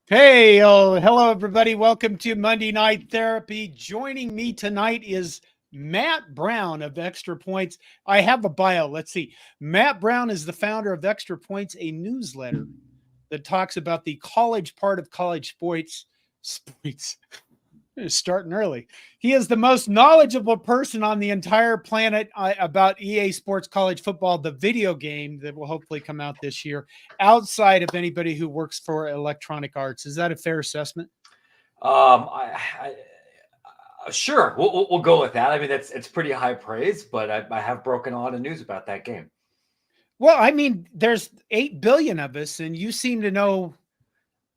Hey, hello, everybody. Welcome to Monday Night Therapy. Joining me tonight is Matt Brown of Extra Points. I have a bio. Let's see. Matt Brown is the founder of Extra Points, a newsletter that talks about the college part of college sports. Sports. Starting early. He is the most knowledgeable person on the entire planet about EA Sports College Football, the video game that will hopefully come out this year, outside of anybody who works for Electronic Arts. Is that a fair assessment? Sure, we'll go with that. I mean, it's pretty high praise, but I have broken a lot of news about that game. Well, I mean, there's 8 billion of us, and you seem to know.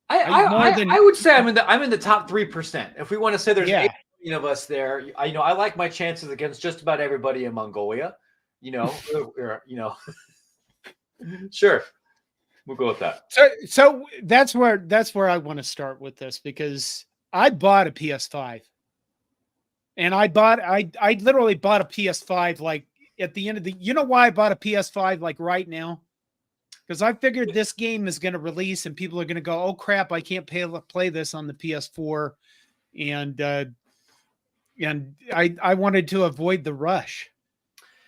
I would say I'm in the top 3%. If we want to say there's 8 billion of us there, I like my chances against just about everybody in Mongolia. Sure, we'll go with that. So that's where I want to start with this, because I bought a PS5, and I literally bought a PS5 like at the end of the. You know why I bought a PS5 like right now? Because I figured this game is going to release and people are going to go, oh crap, I can't play this on the PS4, and I wanted to avoid the rush.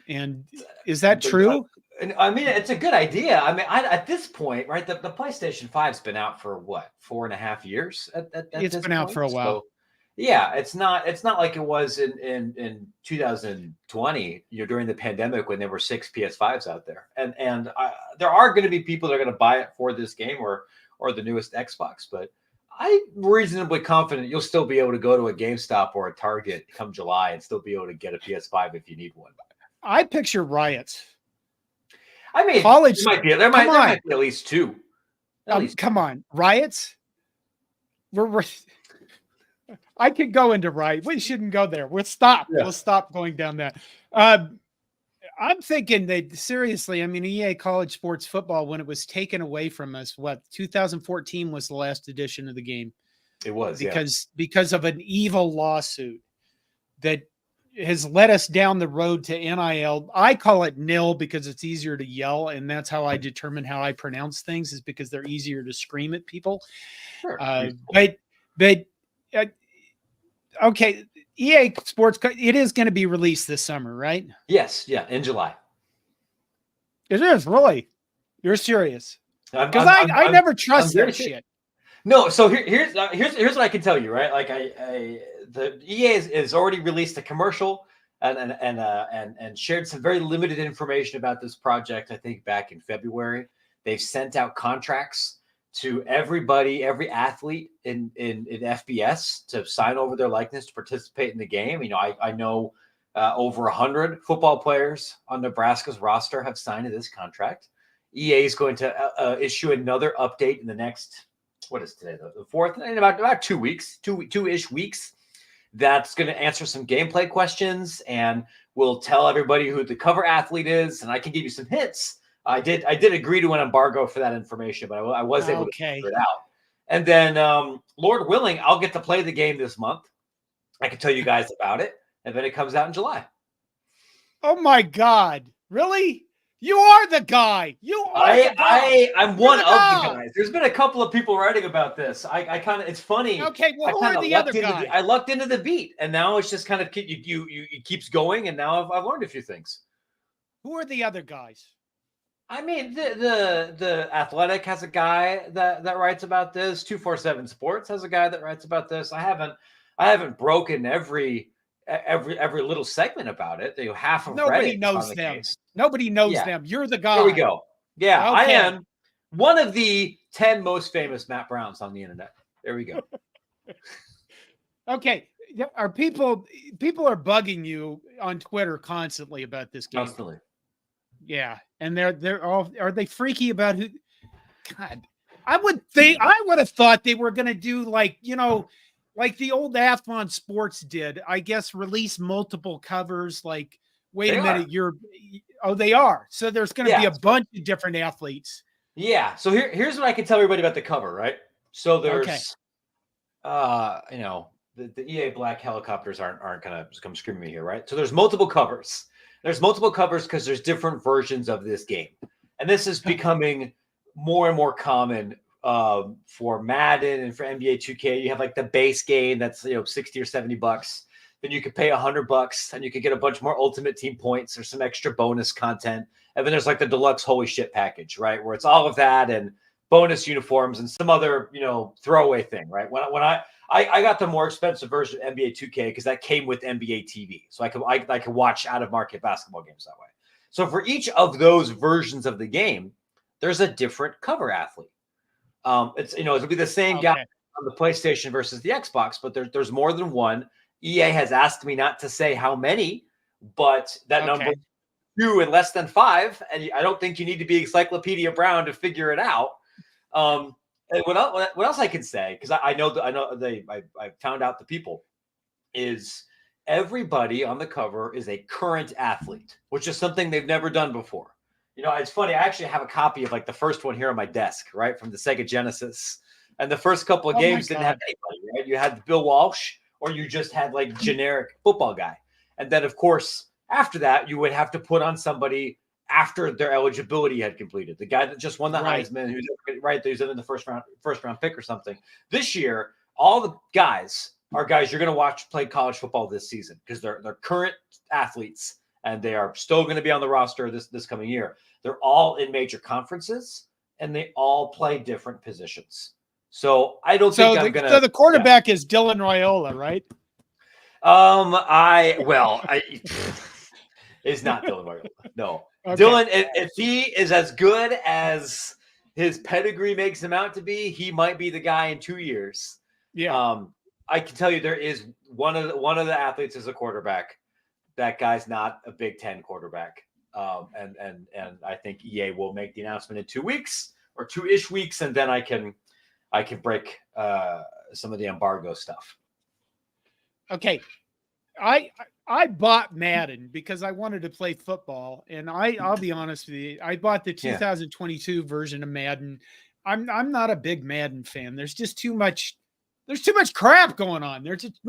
And is that true? I mean, it's a good idea. I mean, at this point, right? The PlayStation 5's been out for what, 4.5 years? It's been out for a while. So, yeah, it's not like it was in 2020, during the pandemic when there were 6 PS5s out there, and there are going to be people that are going to buy it for this game or the newest Xbox, but I'm reasonably confident you'll still be able to go to a GameStop or a Target come July and still be able to get a PS5 if you need one. I picture riots. I mean, college. There might be at least 2. Come on, riots. We're I could go into riot. We shouldn't go there. We'll stop. Yeah. We'll stop going down that. I'm thinking that seriously. I mean, EA College Sports Football, when it was taken away from us, 2014 was the last edition of the game. It was because of an evil lawsuit that has led us down the road to NIL. I call it NIL because it's easier to yell, and that's how I determine how I pronounce things, is because they're easier to scream at people. Sure. Okay, EA Sports, it is going to be released this summer, right? Yes, yeah, in July. It is, really? You're serious? Because I never trust that shit. No, so here's what I can tell you, right? Like the EA has already released a commercial and shared some very limited information about this project. I think back in February, they've sent out contracts to everybody, every athlete in FBS to sign over their likeness to participate in the game. I know over 100 football players on Nebraska's roster have signed to this contract. EA is going to issue another update in the next, what is today, the 4th, in about 2 weeks, two-ish weeks. That's going to answer some gameplay questions, and we'll tell everybody who the cover athlete is, and I can give you some hints. I did agree to an embargo for that information, but I was able to figure it out. And then, Lord willing, I'll get to play the game this month. I can tell you guys about it, and then it comes out in July. Oh my God! Really? You are the guy. I'm one of the guys. There's been a couple of people writing about this. I kind of, it's funny. Okay, well, who are the other guys? I lucked into the beat, and now it's just kind of it keeps going, and now I've learned a few things. Who are the other guys? I mean, the Athletic has a guy that writes about this. 247 Sports has a guy that writes about this. I haven't broken every little segment about it. Half of nobody knows them. Nobody knows them. You're the guy. There we go. Yeah, okay. I am one of the 10 most famous Matt Browns on the internet. There we go. Okay, are people are bugging you on Twitter constantly about this game? Constantly. Yeah, and they're all, are they freaky about who? God, I would have thought they were going to do like the old Athlon Sports did. I guess release multiple covers. Like, wait a minute, they are. So there's going to be a bunch of different athletes. Yeah. So here's what I can tell everybody about the cover, right? So there's, the EA Black helicopters aren't going to come screaming at me here, right? So there's multiple covers. There's multiple covers because there's different versions of this game. And this is becoming more and more common for Madden and for NBA 2K, you have like the base game that's 60 or $70. Then you could pay $100 and you could get a bunch more Ultimate Team points or some extra bonus content. And then there's like the deluxe holy shit package, right? Where it's all of that and bonus uniforms and some other, throwaway thing, right? When I got the more expensive version of NBA 2K because that came with NBA TV. So I could watch out of market basketball games that way. So for each of those versions of the game, there's a different cover athlete. It'll be the same guy on the PlayStation versus the Xbox, but there's more than one. EA has asked me not to say how many, but that number is 2 and less than 5. And I don't think you need to be Encyclopedia Brown to figure it out. And what else I can say, because I found out the people, is everybody on the cover is a current athlete, which is something they've never done before. It's funny. I actually have a copy of like the first one here on my desk, right, from the Sega Genesis. And the first couple of games didn't have anybody, right? You had Bill Walsh, or you just had like generic football guy. And then, of course, after that, you would have to put on somebody after their eligibility had completed. The guy that just won the Heisman, who's in the first round pick or something. This year, all the guys are guys you're going to watch play college football this season because they're current athletes and they are still going to be on the roster this coming year. They're all in major conferences and they all play different positions. So I don't think I'm gonna. So the quarterback is Dylan Raiola, right? It's not Dylan Raiola. No, Okay. Dylan. If he is as good as his pedigree makes him out to be, he might be the guy in 2 years. Yeah. I can tell you there is one of the athletes is a quarterback. That guy's not a Big Ten quarterback. And I think EA will make the announcement in 2 weeks or 2-ish weeks, and then I can break some of the embargo stuff. Okay. I bought Madden because I wanted to play football, and I'll be honest with you, I bought the 2022 version of Madden. I'm not a big Madden fan. There's just too much. There's too much crap going on. There's just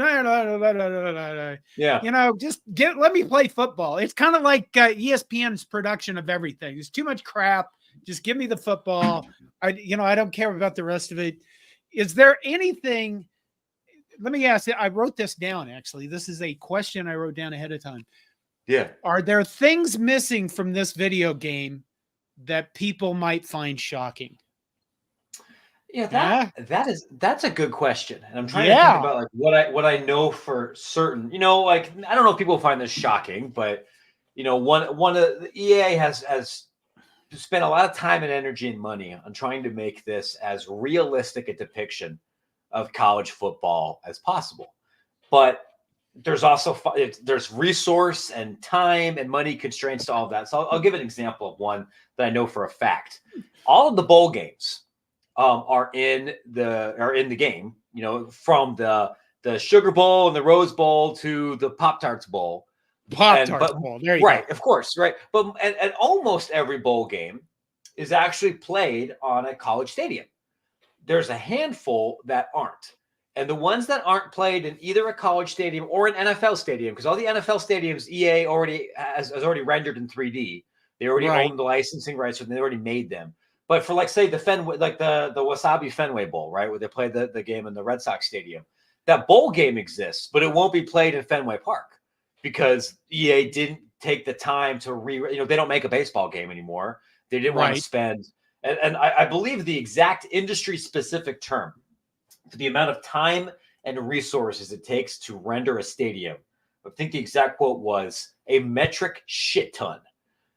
just let me play football. It's kind of like ESPN's production of everything. There's too much crap. Just give me the football. I don't care about the rest of it. Is there anything? Let me ask you. I wrote this down, actually. This is a question I wrote down ahead of time. Yeah. Are there things missing from this video game that people might find shocking? Yeah, that's a good question. And I'm trying to think about like what I know for certain. Like I don't know if people find this shocking, but one of the EA has spent a lot of time and energy and money on trying to make this as realistic a depiction of college football as possible. But there's also there's resource and time and money constraints to all of that. So I'll give an example of one that I know for a fact. All of the bowl games are in the game. From the Sugar Bowl and the Rose Bowl to the Pop-Tarts Bowl. Bowl. There you go. Of course, right. But and almost every bowl game is actually played on a college stadium. There's a handful that aren't. And the ones that aren't played in either a college stadium or an NFL stadium, because all the NFL stadiums EA has already rendered in 3D. They already own the licensing rights, so they already made them. But for say the Fenway, like the Wasabi Fenway Bowl, right, where they play the game in the Red Sox stadium, that bowl game exists, but it won't be played in Fenway Park because EA didn't take the time to they don't make a baseball game anymore. They didn't want to spend, and I believe the exact industry specific term for the amount of time and resources it takes to render a stadium. I think the exact quote was a metric shit ton.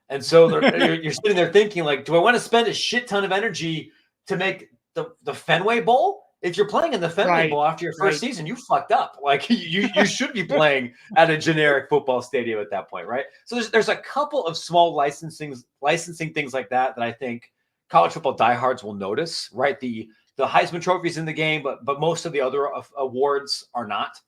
And so you're sitting there thinking, like, do I want to spend a shit ton of energy to make the Fenway Bowl? If you're playing in the Fenway Bowl after your first season, you fucked up. Like you should be playing at a generic football stadium at that point, right? So there's a couple of small licensing things like that I think college football diehards will notice, right? The Heisman Trophy is in the game, but most of the other awards are not.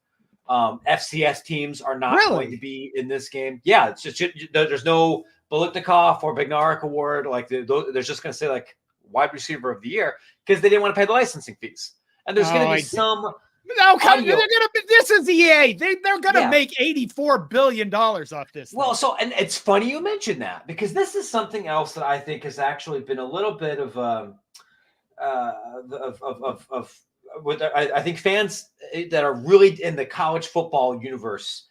FCS teams are not going to be in this game. Yeah, it's just there's no Biletnikoff or Bednarik award. Like they're just going to say like wide receiver of the year because they didn't want to pay the licensing fees. And there's going to be some. No, this is EA. They're going to make $84 billion off this. Well, and it's funny you mentioned that because this is something else that I think has actually been a little bit of what I think fans that are really in the college football universe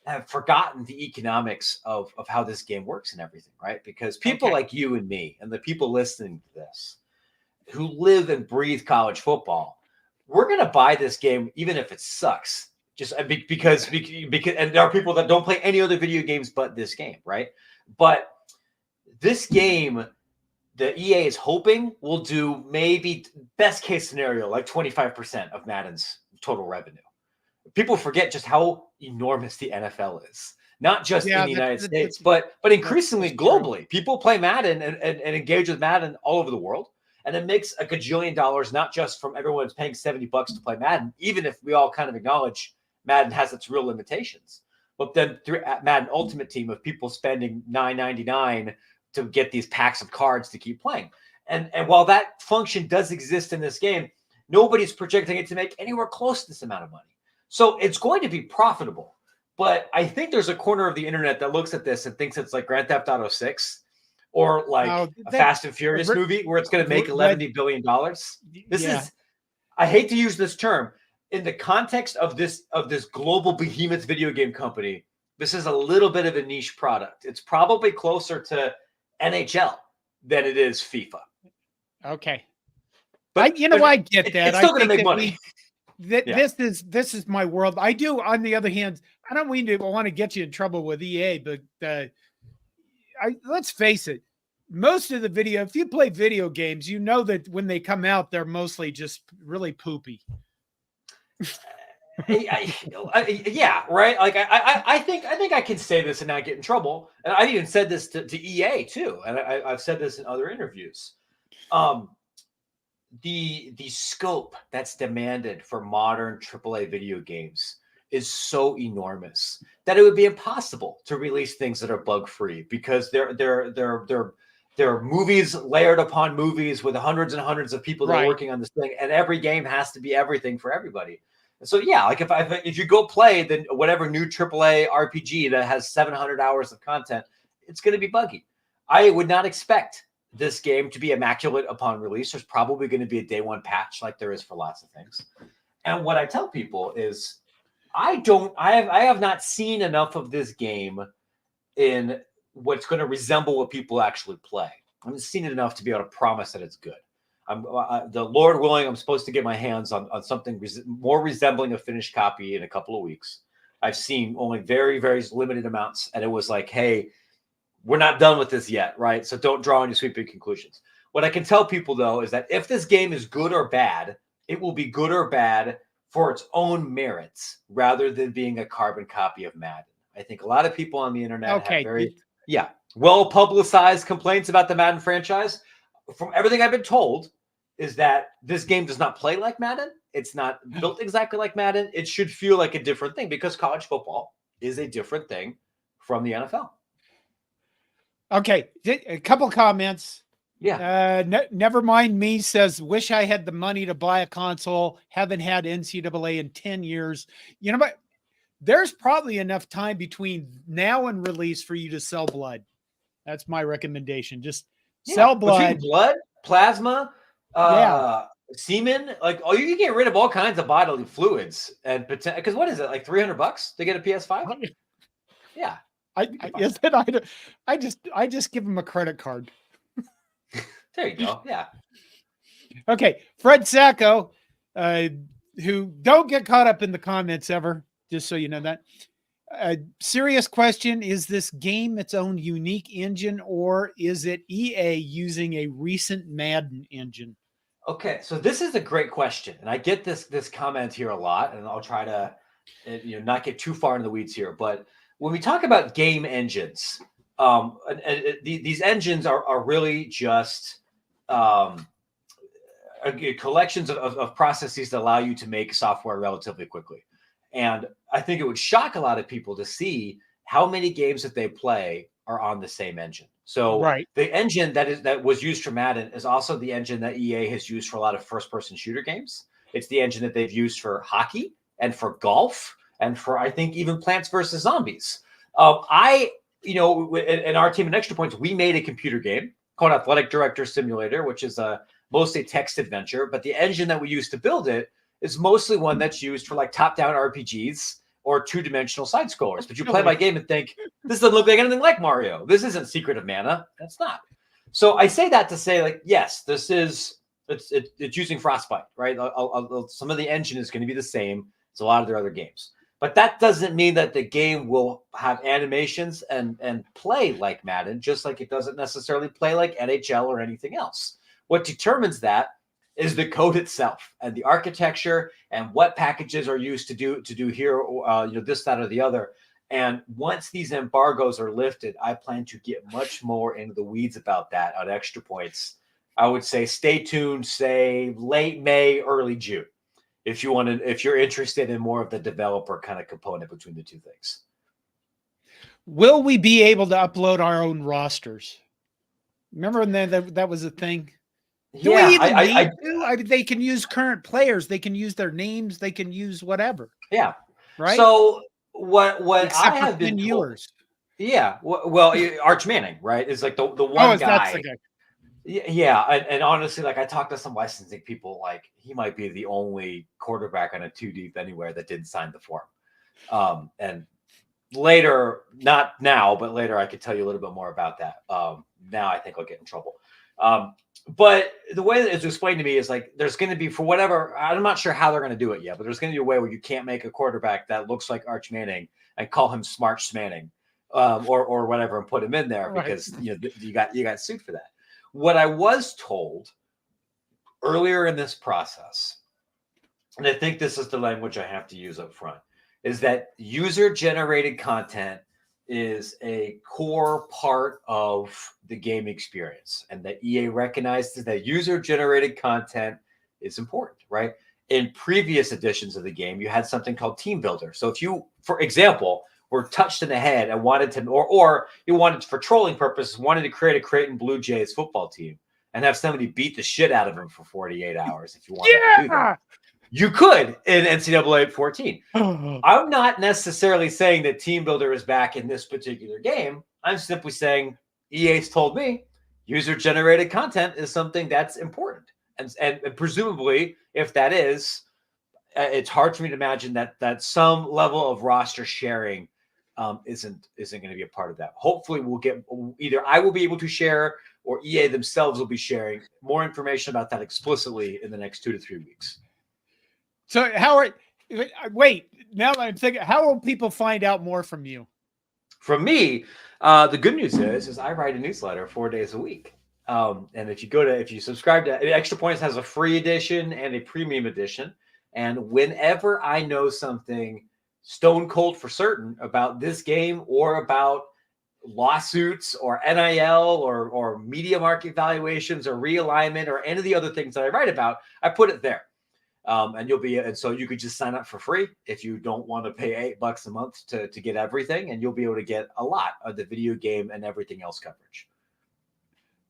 have forgotten the economics of how this game works and everything, right? Because people like you and me and the people listening to this who live and breathe college football, we're going to buy this game even if it sucks. Just because, and there are people that don't play any other video games but this game, right? But this game, the EA is hoping will do maybe best case scenario, like 25% of Madden's total revenue. People forget just how enormous the NFL is, not just in the United States, but increasingly globally. People play Madden and engage with Madden all over the world. And it makes a gajillion dollars, not just from everyone's paying $70 to play Madden, even if we all kind of acknowledge Madden has its real limitations. But then through Madden Ultimate Team of people spending $9.99 to get these packs of cards to keep playing. And while that function does exist in this game, nobody's projecting it to make anywhere close to this amount of money. So it's going to be profitable. But I think there's a corner of the internet that looks at this and thinks it's like Grand Theft Auto 6 or like a Fast and Furious movie where it's going to make $11 billion. This is, I hate to use this term, in the context of this global behemoth video game company, this is a little bit of a niche product. It's probably closer to NHL than it is FIFA. Okay. But I get that. It's still going to make money. This is my world. I do, on the other hand, I don't want to get you in trouble with EA, but let's face it. Most of the video, if you play video games, you know that when they come out, they're mostly just really poopy. Yeah, right. Like I think I can say this and not get in trouble. And I even said this to EA too, and I've said this in other interviews. The scope that's demanded for modern AAA video games is so enormous that it would be impossible to release things that are bug free because there are movies layered upon movies with hundreds and hundreds of people that are working on this thing, and every game has to be everything for everybody. And so, yeah, like if you go play then whatever new AAA RPG that has 700 hours of content, it's going to be buggy. I would not expect this game to be immaculate upon release. There's probably going to be a day one patch like there is for lots of things. And what I tell people is I have not seen enough of this game in what's going to resemble what people actually play. I haven't seen it enough to be able to promise that it's good. The Lord willing, I'm supposed to get my hands on something more resembling a finished copy in a couple of weeks. I've seen only very, very limited amounts, and it was like, hey, we're not done with this yet, right? So don't draw any sweeping conclusions. What I can tell people, though, is that if this game is good or bad, it will be good or bad for its own merits rather than being a carbon copy of Madden. I think a lot of people on the internet have very well-publicized complaints about the Madden franchise. From everything I've been told is that this game does not play like Madden. It's not built exactly like Madden. It should feel like a different thing because college football is a different thing from the NFL. Okay, a couple comments. Yeah. Never mind me says, wish I had the money to buy a console. Haven't had NCAA in 10 years. You know what? There's probably enough time between now and release for you to sell blood. That's my recommendation. Just sell blood. Blood, plasma, semen. Like, you can get rid of all kinds of bodily fluids. And because what is it, like $300 to get a PS5? Yeah. I just give them a credit card. There you go. Yeah. Okay. Fred Sacco, who don't get caught up in the comments ever, just so you know that. Serious question. Is this game its own unique engine, or is it EA using a recent Madden engine? Okay. So this is a great question. And I get this comment here a lot, and I'll try to not get too far in the weeds here. But when we talk about game engines, these engines are really just collections of processes that allow you to make software relatively quickly. And I think it would shock a lot of people to see how many games that they play are on the same engine. So the engine that was used for Madden is also the engine that EA has used for a lot of first-person shooter games. It's the engine that they've used for hockey and for golf and for, I think, even Plants vs. Zombies. In our team at Extra Points, we made a computer game called Athletic Director Simulator, which is a mostly text adventure, but the engine that we use to build it is mostly one that's used for like top-down RPGs or two-dimensional side scrollers. But you play my game and think, this doesn't look like anything like Mario. This isn't Secret of Mana. That's not. So I say that to say, like, yes, this is it's using Frostbite, right? Some of the engine is going to be the same as a lot of their other games, but that doesn't mean that the game will have animations and play like Madden, just like it doesn't necessarily play like NHL or anything else. What determines that is the code itself and the architecture and what packages are used to do here, this, that, or the other. And once these embargoes are lifted, I plan to get much more into the weeds about that on Extra Points. I would say stay tuned, say late May, early June, if you're interested in more of the developer kind of component between the two things. Will we be able to upload our own rosters? Remember when that was a thing? Do we even need to? I mean, they can use current players. They can use their names. They can use whatever. Yeah. Right. So what Except I have been told, yeah. Well, Arch Manning, right, is like the one guy. That's the guy. Yeah, and honestly, like I talked to some licensing people, like he might be the only quarterback on a 2-deep anywhere that didn't sign the form. And later, not now, but later, I could tell you a little bit more about that. Now I think I'll get in trouble. But the way that it's explained to me is like there's going to be, for whatever, I'm not sure how they're going to do it yet, but there's going to be a way where you can't make a quarterback that looks like Arch Manning and call him Smarch Manning, or whatever, and put him in there because you got sued for that. What I was told earlier in this process, and I think this is the language I have to use up front, is that user-generated content is a core part of the game experience, and that EA recognizes that user-generated content is important, right? In previous editions of the game, you had something called Team Builder. So if you, for example, were touched in the head and wanted to, or you wanted, for trolling purposes, wanted to create a Creighton Blue Jays football team and have somebody beat the shit out of them for 48 hours, if you wanted to do that, you could in NCAA 14. I'm not necessarily saying that Team Builder is back in this particular game. I'm simply saying EA's told me user-generated content is something that's important. And presumably, if that is, it's hard for me to imagine that some level of roster sharing isn't going to be a part of that. Hopefully, we'll get, either I will be able to share or EA themselves will be sharing more information about that explicitly in the next 2 to 3 weeks. So wait, now I'm thinking, how will people find out more from you? From me, the good news is I write a newsletter 4 days a week. And if you subscribe to Extra Points, has a free edition and a premium edition. And whenever I know something stone cold for certain about this game or about lawsuits or NIL or media market valuations or realignment or any of the other things that I write about, I put it there. And so you could just sign up for free if you don't want to pay $8 a month to get everything, and you'll be able to get a lot of the video game and everything else coverage.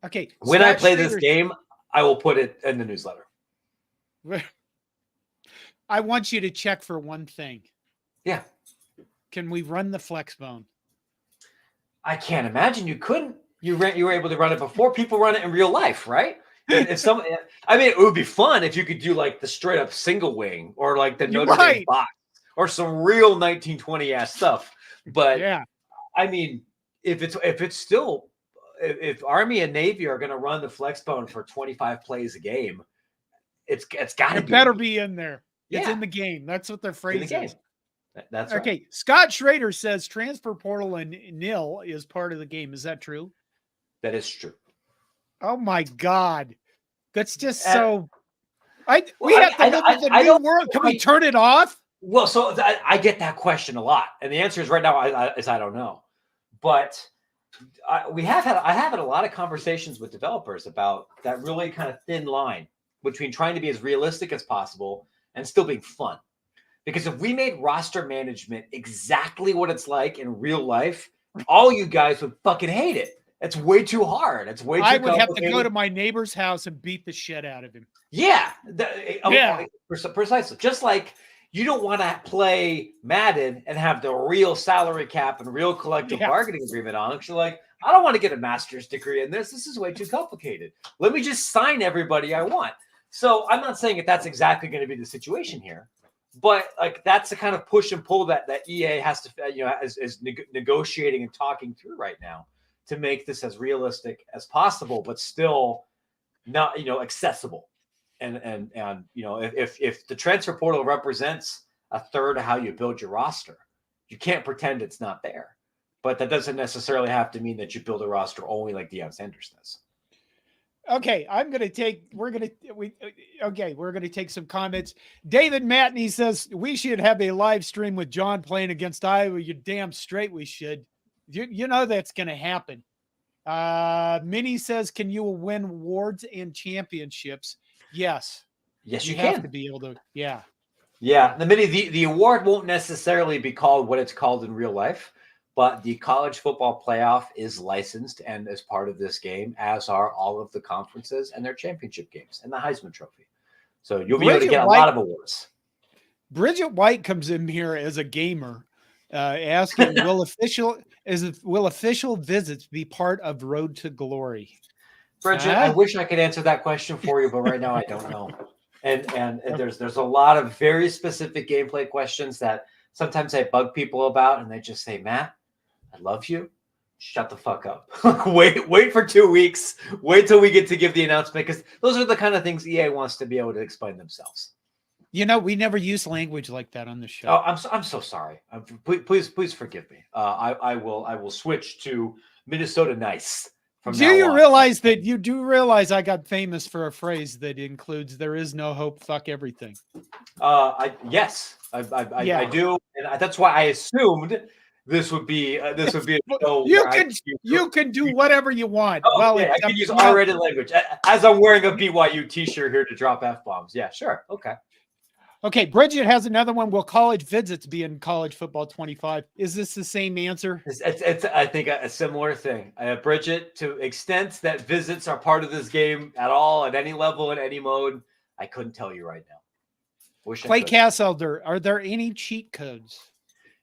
Okay. When I play this game, I will put it in the newsletter. I want you to check for one thing. Yeah. Can we run the Flexbone? I can't imagine you couldn't. You were able to run it before. People run it in real life, right? It would be fun if you could do like the straight up single wing or like the Notre Dame box or some real 1920 ass stuff. But yeah, I mean, if Army and Navy are going to run the Flexbone for 25 plays a game, it's got to be. It better be in there. It's in the game. That's what their phrase is. That's right. Okay. Scott Schrader says transfer portal and nil is part of the game. Is that true? That is true. Oh my God. That's just so. We have to live in the new world. Can we turn it off? Well, so I get that question a lot. And the answer is right now, I don't know. But I have had a lot of conversations with developers about that really kind of thin line between trying to be as realistic as possible and still being fun. Because if we made roster management exactly what it's like in real life, all you guys would fucking hate it. It's way too hard. It's way too complicated. I would have to go to my neighbor's house and beat the shit out of him. Yeah. Precisely. Just like you don't want to play Madden and have the real salary cap and real collective bargaining agreement on it. You're like, I don't want to get a master's degree in this. This is way too complicated. Let me just sign everybody I want. So I'm not saying that that's exactly going to be the situation here, but like that's the kind of push and pull that EA has to, is negotiating and talking through right now to make this as realistic as possible, but still not, accessible. And if the transfer portal represents a third of how you build your roster, you can't pretend it's not there. But that doesn't necessarily have to mean that you build a roster only like Deion Sanders does. Okay, we're going to take some comments. David Matney says we should have a live stream with John playing against Iowa. You're damn straight we should. You know that's going to happen. Minnie says, can you win awards and championships? Yes. Yes, you have can. to be able to. Yeah. Yeah. The award won't necessarily be called what it's called in real life, but the college football playoff is licensed and as part of this game, as are all of the conferences and their championship games and the Heisman Trophy. So you'll be able to get a lot of awards. Bridget White comes in here as a gamer, asking, will official visits be part of Road to Glory? Bridget, I wish I could answer that question for you, but right now I don't know. And there's a lot of very specific gameplay questions that sometimes I bug people about, and they just say, Matt, I love you. Shut the fuck up. wait for 2 weeks. Wait till we get to give the announcement, because those are the kind of things EA wants to be able to explain themselves. We never use language like that on the show. Oh, I'm so sorry. Please forgive me. I will switch to Minnesota nice. You realize I got famous for a phrase that includes "there is no hope, fuck everything"? Yes, I do, and that's why I assumed this would be a show. You can do whatever you want. Oh, well, I can use R-rated language as I'm wearing a BYU T-shirt here to drop F-bombs. Yeah, sure, okay. Okay, Bridget has another one. Will college visits be in college football 25? Is this the same answer? It's I think a similar thing. Bridget, to extent that visits are part of this game at all, at any level, in any mode, I couldn't tell you right now. Clay Casselder, are there any cheat codes?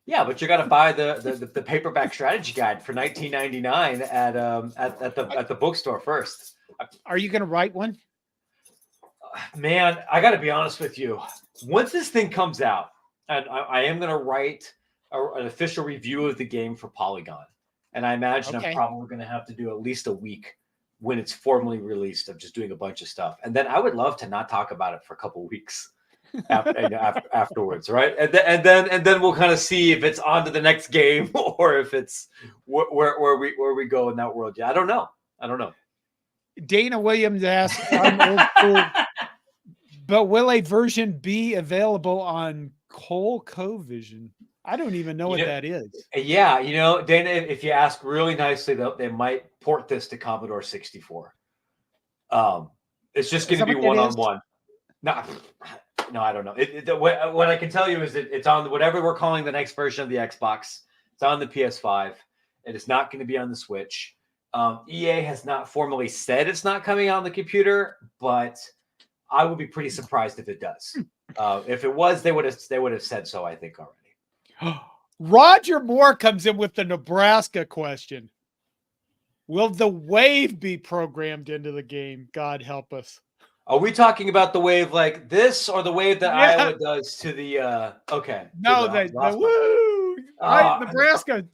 Yeah, but you got to buy the paperback strategy guide for $19.99 at the bookstore first. Are you going to write one? Man, I got to be honest with you. Once this thing comes out, and I am going to write an official review of the game for Polygon, and I imagine I'm probably going to have to do at least a week when it's formally released of just doing a bunch of stuff, and then I would love to not talk about it for a couple of weeks afterwards, right? And then we'll kind of see if it's on to the next game or if it's where we go in that world. Yeah, I don't know. Dana Williams asked, I'm old school, but will a version be available on ColecoVision? I don't even know what that is. Yeah, Dana, if you ask really nicely, they might port this to Commodore 64. It's just going to be one-on-one. No, I don't know. What I can tell you is that it's on whatever we're calling the next version of the Xbox. It's on the PS5. It is not going to be on the Switch. EA has not formally said it's not coming out on the computer, but I would be pretty surprised if it does. If it was, they would have said so, I think, already. Roger Moore comes in with the Nebraska question. Will the wave be programmed into the game? God help us. Are we talking about the wave like this or the wave that Iowa does to the okay? No, the woo.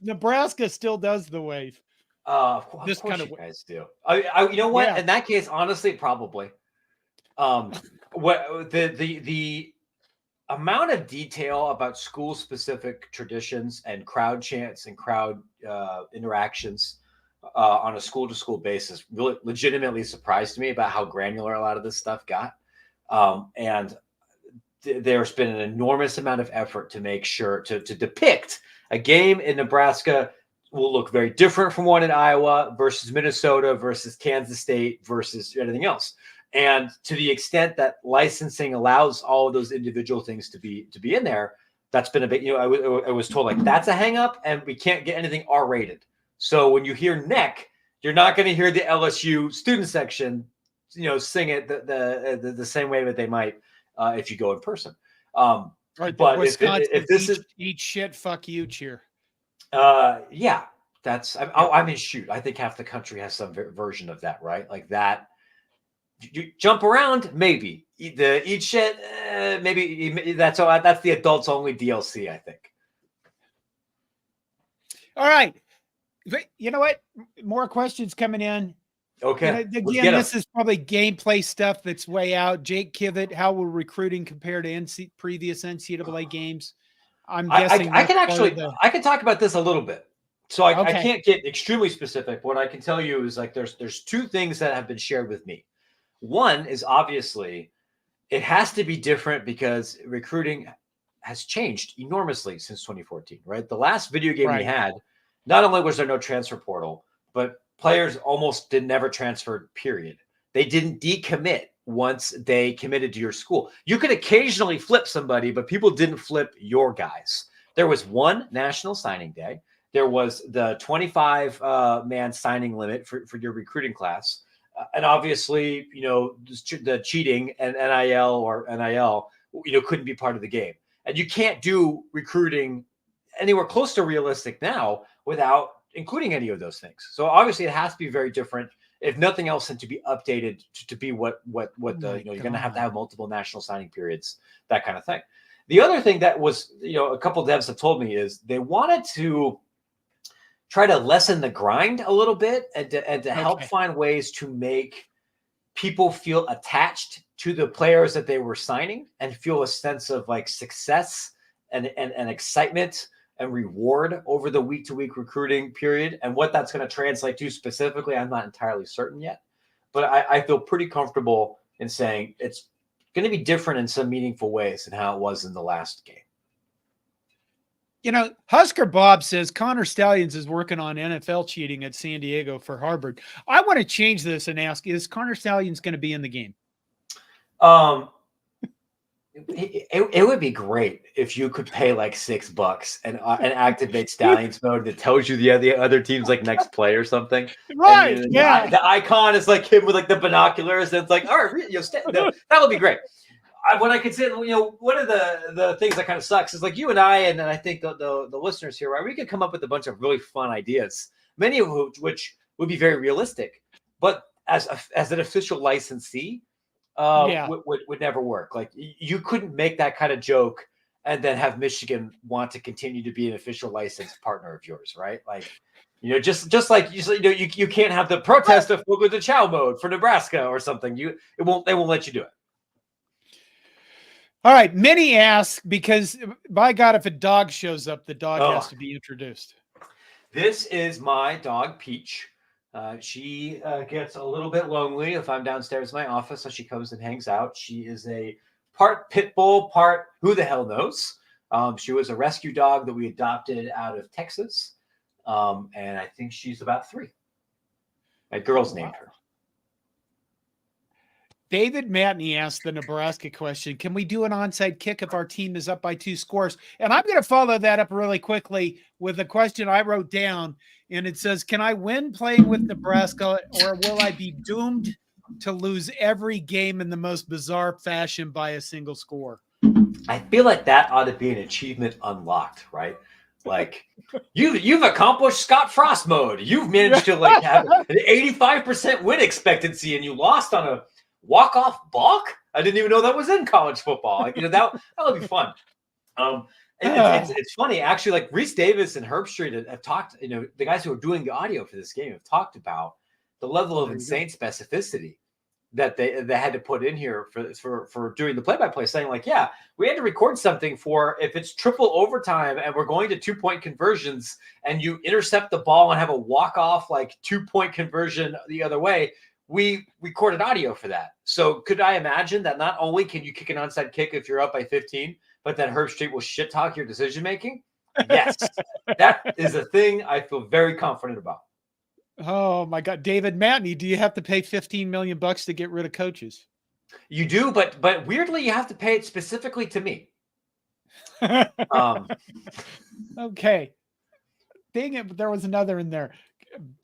Nebraska still does the wave. Of course you guys do. You know what? Yeah. In that case, honestly, probably. What the amount of detail about school-specific traditions and crowd chants and crowd interactions on a school-to-school basis really legitimately surprised me about how granular a lot of this stuff got. And there's been an enormous amount of effort to make sure to depict a game in Nebraska will look very different from one in Iowa versus Minnesota versus Kansas State versus anything else. And to the extent that licensing allows all of those individual things to be in there, that's been a bit, I was told like that's a hang up and we can't get anything R-rated. So when you hear neck, you're not going to hear the LSU student section, sing it the same way that they might if you go in person. Right, but if this is eat shit, fuck you cheer. Yeah. I mean, shoot, I think half the country has some version of that, right? Like that. You jump around, maybe eat shit, maybe that's all. That's the adults only DLC, I think. All right. But you know what? More questions coming in. Okay, let's Again, get this them. is probably gameplay stuff that's way out. Jake Kivett, how will recruiting compare to previous NCAA games? I'm guessing I that's can part of actually the. I can talk about this a little bit. So I Okay. can't get extremely specific. What I can tell you is like there's two things that have been shared with me. One is obviously it has to be different because recruiting has changed enormously since 2014, right? The last video game we Right. had, not only was there no transfer portal, but players almost did never transfer, period. They didn't decommit once they committed to your school. You could occasionally flip somebody, but people didn't flip your guys. There was one national signing day. There was the 25 man signing limit for your recruiting class. And obviously, the cheating and NIL, couldn't be part of the game. And you can't do recruiting anywhere close to realistic now without including any of those things. So obviously it has to be very different, if nothing else, than to be updated to be what you're going to have multiple national signing periods, that kind of thing. The other thing that was, a couple of devs have told me is they wanted to try to lessen the grind a little bit and to help find ways to make people feel attached to the players that they were signing and feel a sense of like success and excitement and reward over the week-to-week recruiting period. And what that's going to translate to specifically, I'm not entirely certain yet, but I feel pretty comfortable in saying it's going to be different in some meaningful ways than how it was in the last game. Husker Bob says Connor Stallions is working on NFL cheating at San Diego for Harvard. I want to change this and ask, is Connor Stallions going to be in the game? It would be great if you could pay like $6 and activate Stallions mode that tells you the other team's like next play or something. Right. And, yeah. The icon is like him with like the binoculars. And it's like, all right, that would be great. When I consider, one of the things that kind of sucks is like you and I think the listeners here, right? We could come up with a bunch of really fun ideas, many of which would be very realistic, but as an official licensee, would never work. Like you couldn't make that kind of joke and then have Michigan want to continue to be an official licensed partner of yours, right? Like, just like you can't have the protest of Fogo de Chao mode for Nebraska or something. They won't let you do it. All right. Many ask, because by God, if a dog shows up, the dog has to be introduced. This is my dog, Peach. She gets a little bit lonely if I'm downstairs in my office, so she comes and hangs out. She is a part pit bull, part who the hell knows. She was a rescue dog that we adopted out of Texas, and I think she's about 3. My girl's named her. David Matney asked the Nebraska question, can we do an onside kick if our team is up by 2 scores? And I'm going to follow that up really quickly with a question I wrote down. And it says, can I win playing with Nebraska, or will I be doomed to lose every game in the most bizarre fashion by a single score? I feel like that ought to be an achievement unlocked, right? Like you've accomplished Scott Frost mode. You've managed to like have an 85% win expectancy, and you lost on a walk-off balk. I didn't even know that was in college football. Like, that would be fun. It's funny actually. Like Reese Davis and Herbstreit have talked. The guys who are doing the audio for this game have talked about the level of insane specificity that they had to put in here for doing the play-by-play, saying like, yeah, we had to record something for if it's triple overtime and we're going to 2-point conversions and you intercept the ball and have a walk-off like 2-point conversion the other way. We recorded audio for that. So could I imagine that not only can you kick an onside kick if you're up by 15, but that Herbstreit will shit talk your decision making? Yes, that is a thing I feel very confident about. Oh my God, David Matney, do you have to pay $15 million to get rid of coaches? You do, but weirdly, you have to pay it specifically to me. Okay. Dang it, but there was another in there.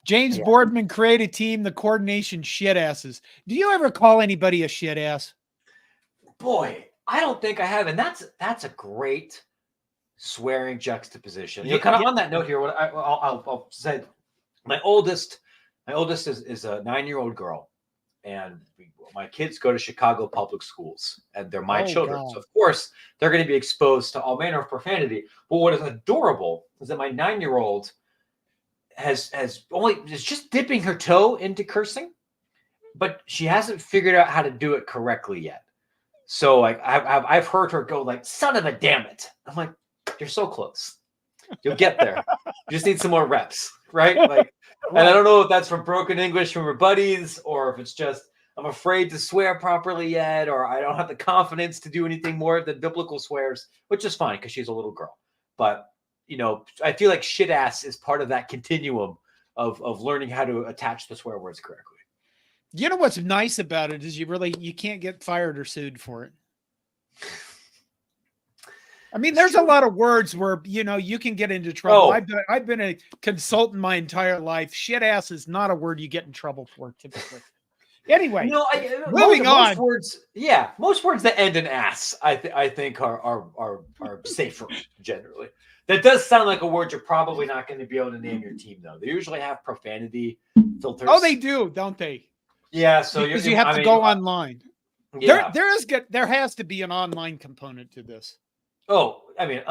James Boardman, create a team, the coordination shit asses. Do you ever call anybody a shit ass? Boy, I don't think I have. And that's a great swearing juxtaposition. Kind of on that note here, what I'll say, my oldest is a 9-year-old girl, and my kids go to Chicago public schools, and they're my children. God. So of course they're going to be exposed to all manner of profanity. But what is adorable is that my 9-year-old is just dipping her toe into cursing, but she hasn't figured out how to do it correctly yet. So like I've heard her go like, "Son of a damn it." I'm like, "You're so close. You'll get there. You just need some more reps." Right? Like, and I don't know if that's from broken English from her buddies, or if it's just I'm afraid to swear properly yet, or I don't have the confidence to do anything more than biblical swears, which is fine because she's a little girl. But I feel like shit ass is part of that continuum of learning how to attach the swear words correctly. You know what's nice about it is you can't get fired or sued for it. I mean, there's a lot of words where, you can get into trouble. I've been a consultant my entire life. Shit ass is not a word you get in trouble for typically. Anyway, moving on. Most words that end in ass, I think are safer generally. That does sound like a word you're probably not going to be able to name your team, though. They usually have profanity filters. Oh, they do, don't they? Yeah, so because you have to go online. Yeah. There has to be an online component to this. Oh, I mean,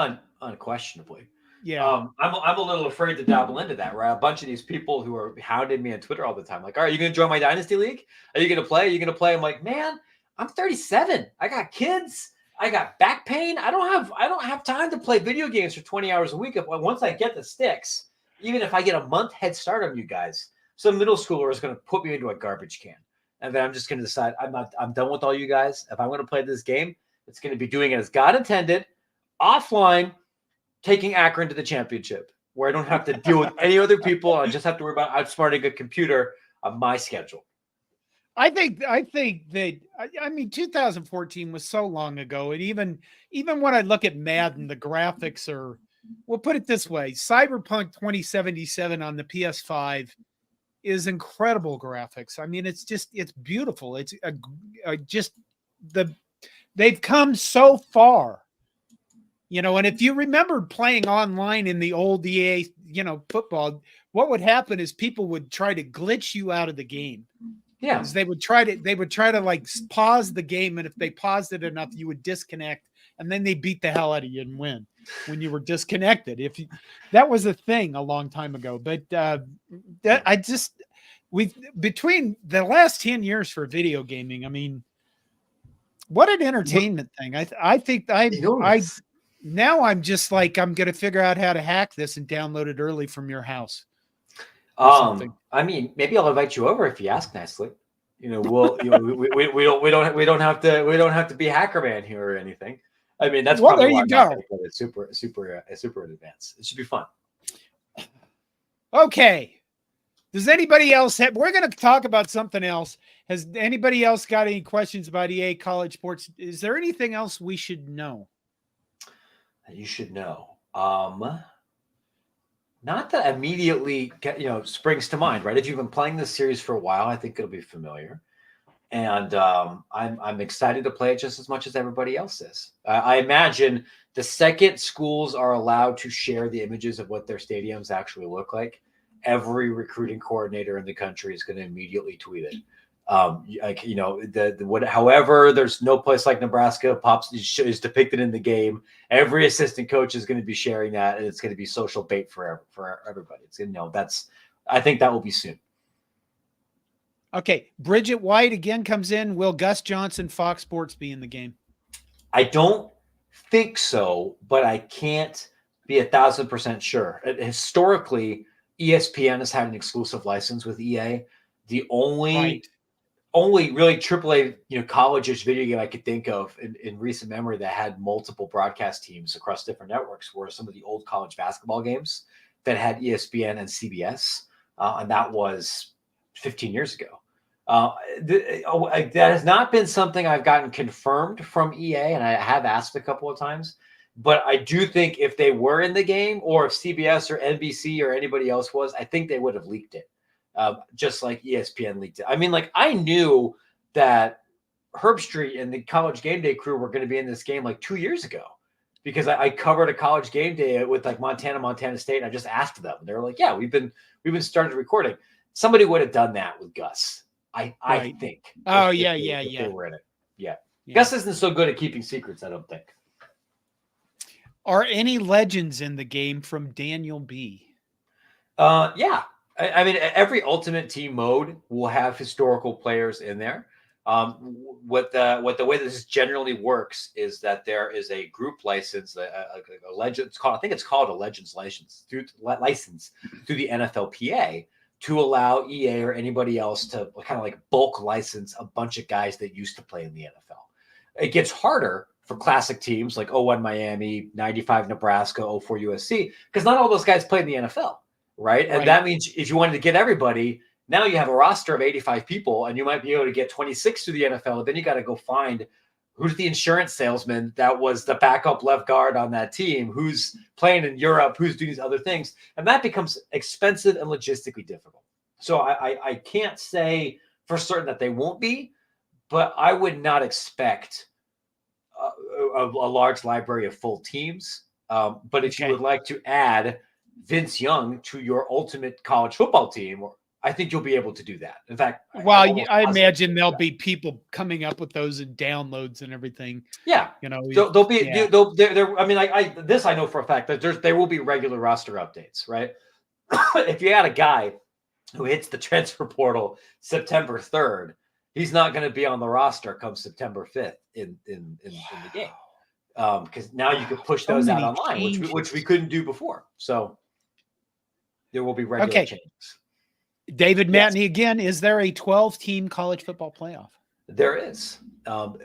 unquestionably. Yeah. I'm a little afraid to dabble into that, right? A bunch of these people who are hounding me on Twitter all the time, like, "All right, you going to join my Dynasty League? Are you going to play? Are you going to play?" I'm like, "Man, I'm 37. I got kids. I got back pain. I don't have time to play video games for 20 hours a week. Once I get the sticks, even if I get a month head start on you guys, some middle schooler is going to put me into a garbage can. And then I'm just going to decide I'm done with all you guys. If I'm going to play this game, it's going to be doing it as God intended, offline, taking Akron to the championship, where I don't have to deal with any other people. I just have to worry about outsmarting a computer on my schedule." I think that, 2014 was so long ago. And even when I look at Madden, the graphics are, we'll put it this way, Cyberpunk 2077 on the PS5 is incredible graphics. I mean, it's beautiful. It's they've come so far, and if you remember playing online in the old EA, football, what would happen is people would try to glitch you out of the game. Yeah. They would try to like pause the game. And if they paused it enough, you would disconnect, and then they beat the hell out of you and win when you were disconnected. That was a thing a long time ago, but between the last 10 years for video gaming, I mean, what an entertainment thing. I think now I'm just like, I'm going to figure out how to hack this and download it early from your house. I mean, maybe I'll invite you over if you ask nicely. We don't have to be hacker man here or anything. I mean, that's probably why I'm not going to play it super in advance. It should be fun. Okay. Does anybody else we're going to talk about something else. Has anybody else got any questions about EA college sports? Is there anything else we should know? You should know. Not that immediately springs to mind, right? If you've been playing this series for a while, I think it'll be familiar. And I'm excited to play it just as much as everybody else is. I imagine the second schools are allowed to share the images of what their stadiums actually look like, every recruiting coordinator in the country is going to immediately tweet it. However, there's no place like Nebraska is depicted in the game. Every assistant coach is going to be sharing that, and it's going to be social bait for everybody. It's I think that will be soon. Okay, Bridget White again comes in. Will Gus Johnson, Fox Sports, be in the game? I don't think so, but I can't be 1,000% sure. Historically, ESPN has had an exclusive license with EA. The only really AAA, college-ish video game I could think of in recent memory that had multiple broadcast teams across different networks were some of the old college basketball games that had ESPN and CBS, and that was 15 years ago. That has not been something I've gotten confirmed from EA, and I have asked a couple of times. But I do think if they were in the game, or if CBS or NBC or anybody else was, I think they would have leaked it. Just like ESPN leaked it. I mean, like, I knew that Herb Street and the College Game Day crew were going to be in this game like 2 years ago. because I covered a college game day with like Montana State. And I just asked them. They were like, yeah, we've been started recording. Somebody would have done that with Gus. I think. Oh, if they were in it. Yeah. Gus isn't so good at keeping secrets, I don't think. Are any legends in the game from Daniel B? Yeah. I mean, every Ultimate Team mode will have historical players in there. What the way this generally works is that there is a group license, a legend. I think it's called a Legends license through the NFLPA to allow EA or anybody else to kind of like bulk license a bunch of guys that used to play in the NFL. It gets harder for classic teams like 01 Miami, 95 Nebraska, 04 USC, because not all those guys played in the NFL, right? And that means if you wanted to get everybody, now you have a roster of 85 people, and you might be able to get 26 to the NFL. Then you got to go find who's the insurance salesman that was the backup left guard on that team, who's playing in Europe, who's doing these other things. And that becomes expensive and logistically difficult. So I can't say for certain that they won't be, but I would not expect a large library of full teams. But if you would like to add Vince Young to your ultimate college football team, I think you'll be able to do that. In fact, I imagine there'll be people coming up with those and downloads and everything. Yeah, there'll be. I mean, I know for a fact that there will be regular roster updates, right? If you had a guy who hits the transfer portal September 3rd, he's not going to be on the roster come September 5th in the game, because now you can push those out online, which we couldn't do before. So there will be regular changes. David Matney again. Is there a 12-team college football playoff? There is.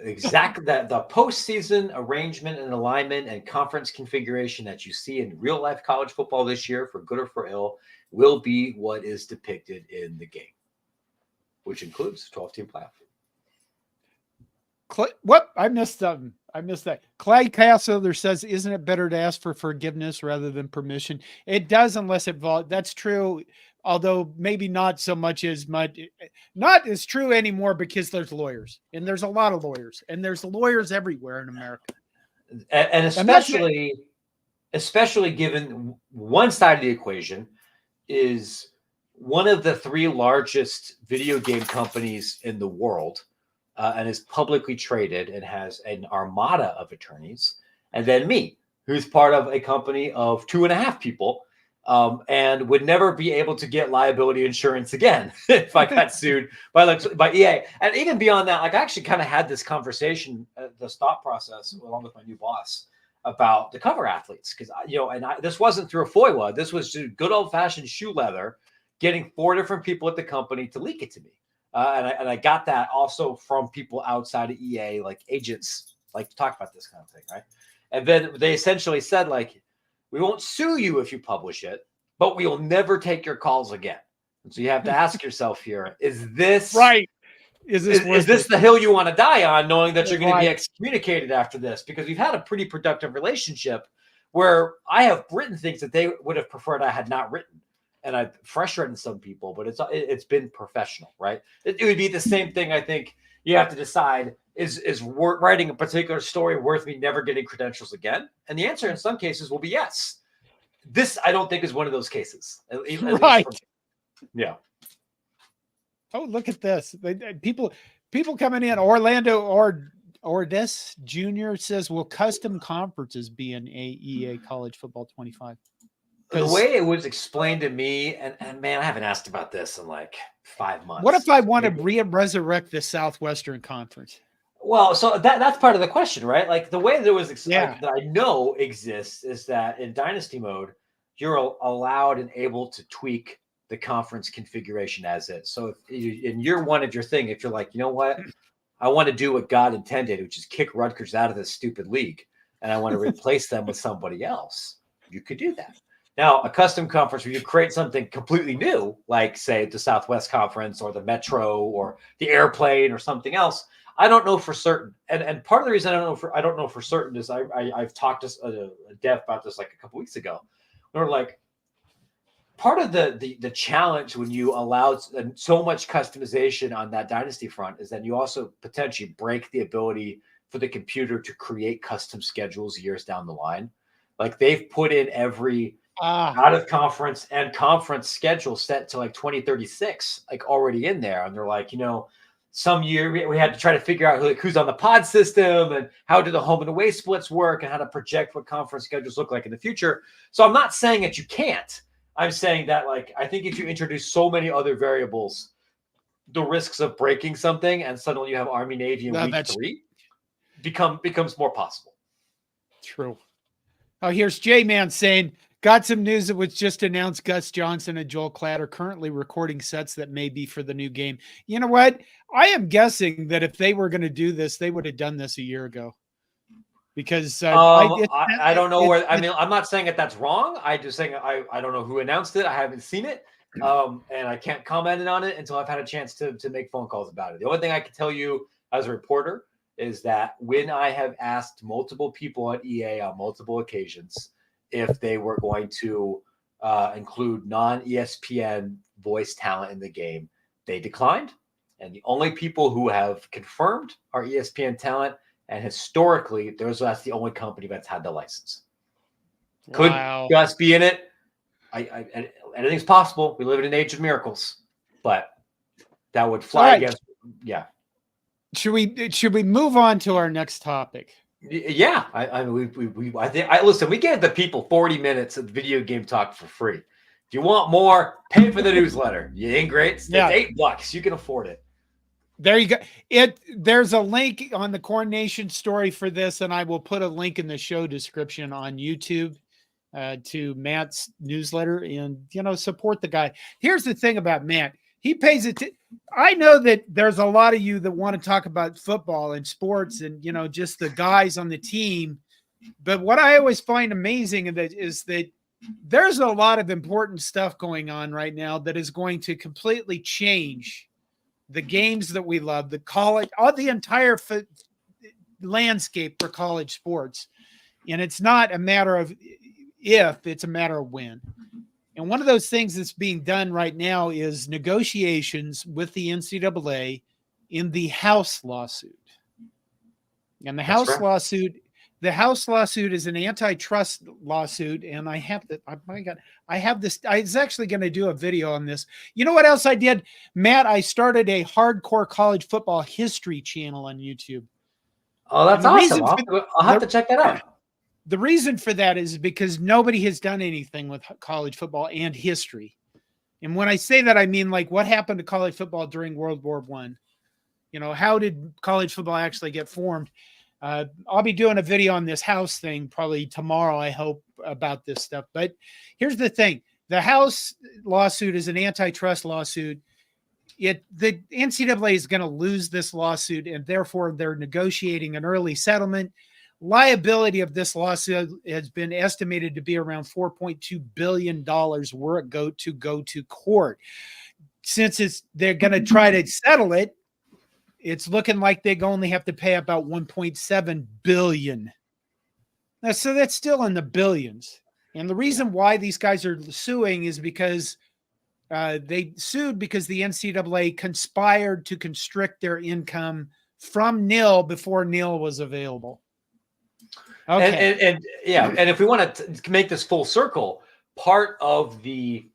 Exactly the postseason arrangement and alignment and conference configuration that you see in real life college football this year, for good or for ill, will be what is depicted in the game, which includes 12-team playoff. What? I missed something. I missed that. Clay Castle says, isn't it better to ask for forgiveness rather than permission? It does, unless it that's true. Although maybe not so much as much, not as true anymore, because there's lawyers, and there's a lot of lawyers, and there's lawyers everywhere in America. And especially given one side of the equation is one of the 3 largest video game companies in the world, and is publicly traded and has an armada of attorneys. And then me, who's part of a company of 2.5 people, and would never be able to get liability insurance again if I got sued by EA. And even beyond that, like I actually kind of had this conversation, this thought process, along with my new boss, about the cover athletes, because this wasn't through a FOIA. This was just good old fashioned shoe leather, getting 4 different people at the company to leak it to me, and I got that also from people outside of EA, like agents, like to talk about this kind of thing, right? And then they essentially said, like, we won't sue you if you publish it, but we will never take your calls again. And so you have to ask yourself here, is this right? Is this the hill you want to die on, knowing that you're going to be excommunicated after this? Because we've had a pretty productive relationship where I have written things that they would have preferred I had not written. And I've frustrated some people, but it's been professional, right? It would be the same thing. I think you have to decide, is writing a particular story worth me never getting credentials again? And the answer in some cases will be yes. This, I don't think, is one of those cases. Right. Yeah. Oh, look at this. People coming in. Orlando Ordes Jr. says, will custom conferences be in AEA College Football 25? The way it was explained to me, and man, I haven't asked about this in like 5 months. What if I want to resurrect the Southwestern Conference? Well, so that's part of the question, right? Like the way that it was that I know exists is that in Dynasty mode, you're allowed and able to tweak the conference configuration as is. So if in year 1 of your thing, if you're like, you know what, I want to do what God intended, which is kick Rutgers out of this stupid league, and I want to replace them with somebody else, you could do that. Now, a custom conference where you create something completely new, like say the Southwest Conference or the Metro or the Airplane or something else, I don't know for certain. And part of the reason I don't know for certain is I've talked to a dev about this like a couple weeks ago. We're like, part of the challenge when you allow so much customization on that Dynasty front is that you also potentially break the ability for the computer to create custom schedules years down the line. Like they've put in every out of conference and conference schedule set to like 2036, like already in there. And they're like, some year we had to try to figure out who's on the pod system and how do the home and away splits work and how to project what conference schedules look like in the future. So I'm not saying that you can't. I'm saying that, like, I think if you introduce so many other variables, the risks of breaking something and suddenly you have Army Navy in week 3 becomes more possible. True. Oh, here's J-Man saying, got some news that was just announced. Gus Johnson and Joel Klatt are currently recording sets that may be for the new game. You know what? I am guessing that if they were going to do this, they would have done this a year ago. Because I don't know where. I mean, I'm not saying that that's wrong. I just saying I don't know who announced it. I haven't seen it, and I can't comment on it until I've had a chance to make phone calls about it. The only thing I can tell you as a reporter is that when I have asked multiple people at EA on multiple occasions if they were going to include non-ESPN voice talent in the game, they declined. And the only people who have confirmed are ESPN talent. And historically, that's the only company that's had the license. Could Gus be in it? Anything's possible. We live in an age of miracles, but that would fly against. Yeah. Should we move on to our next topic? Yeah, I think listen. We gave the people 40 minutes of video game talk for free. If you want more, pay for the newsletter. You ain't great. It's $8. You can afford it. There you go. There's a link on the Corn Nation story for this, and I will put a link in the show description on YouTube to Matt's newsletter, and support the guy. Here's the thing about Matt. He pays it. I know that there's a lot of you that want to talk about football and sports and just the guys on the team. But what I always find amazing is that there's a lot of important stuff going on right now that is going to completely change the games that we love, the college, the entire landscape for college sports. And it's not a matter of if, it's a matter of when. And one of those things that's being done right now is negotiations with the NCAA in the House lawsuit. And the House lawsuit is an antitrust lawsuit. And I have this. I was actually going to do a video on this. You know what else I did, Matt? I started a hardcore college football history channel on YouTube. Oh, that's awesome. I'll have to check that out. The reason for that is because nobody has done anything with college football and history. And when I say that, I mean, like, what happened to college football during World War I? How did college football actually get formed? I'll be doing a video on this House thing probably tomorrow, I hope, about this stuff. But here's the thing. The House lawsuit is an antitrust lawsuit. The NCAA is going to lose this lawsuit, and therefore they're negotiating an early settlement. Liability of this lawsuit has been estimated to be around $4.2 billion were it go to court. Since they're going to try to settle it, it's looking like they only have to pay about $1.7 billion. Now, so that's still in the billions. And the reason why these guys are suing is because they sued because the NCAA conspired to constrict their income from nil before nil was available. Okay. And if we want to make this full circle, part of the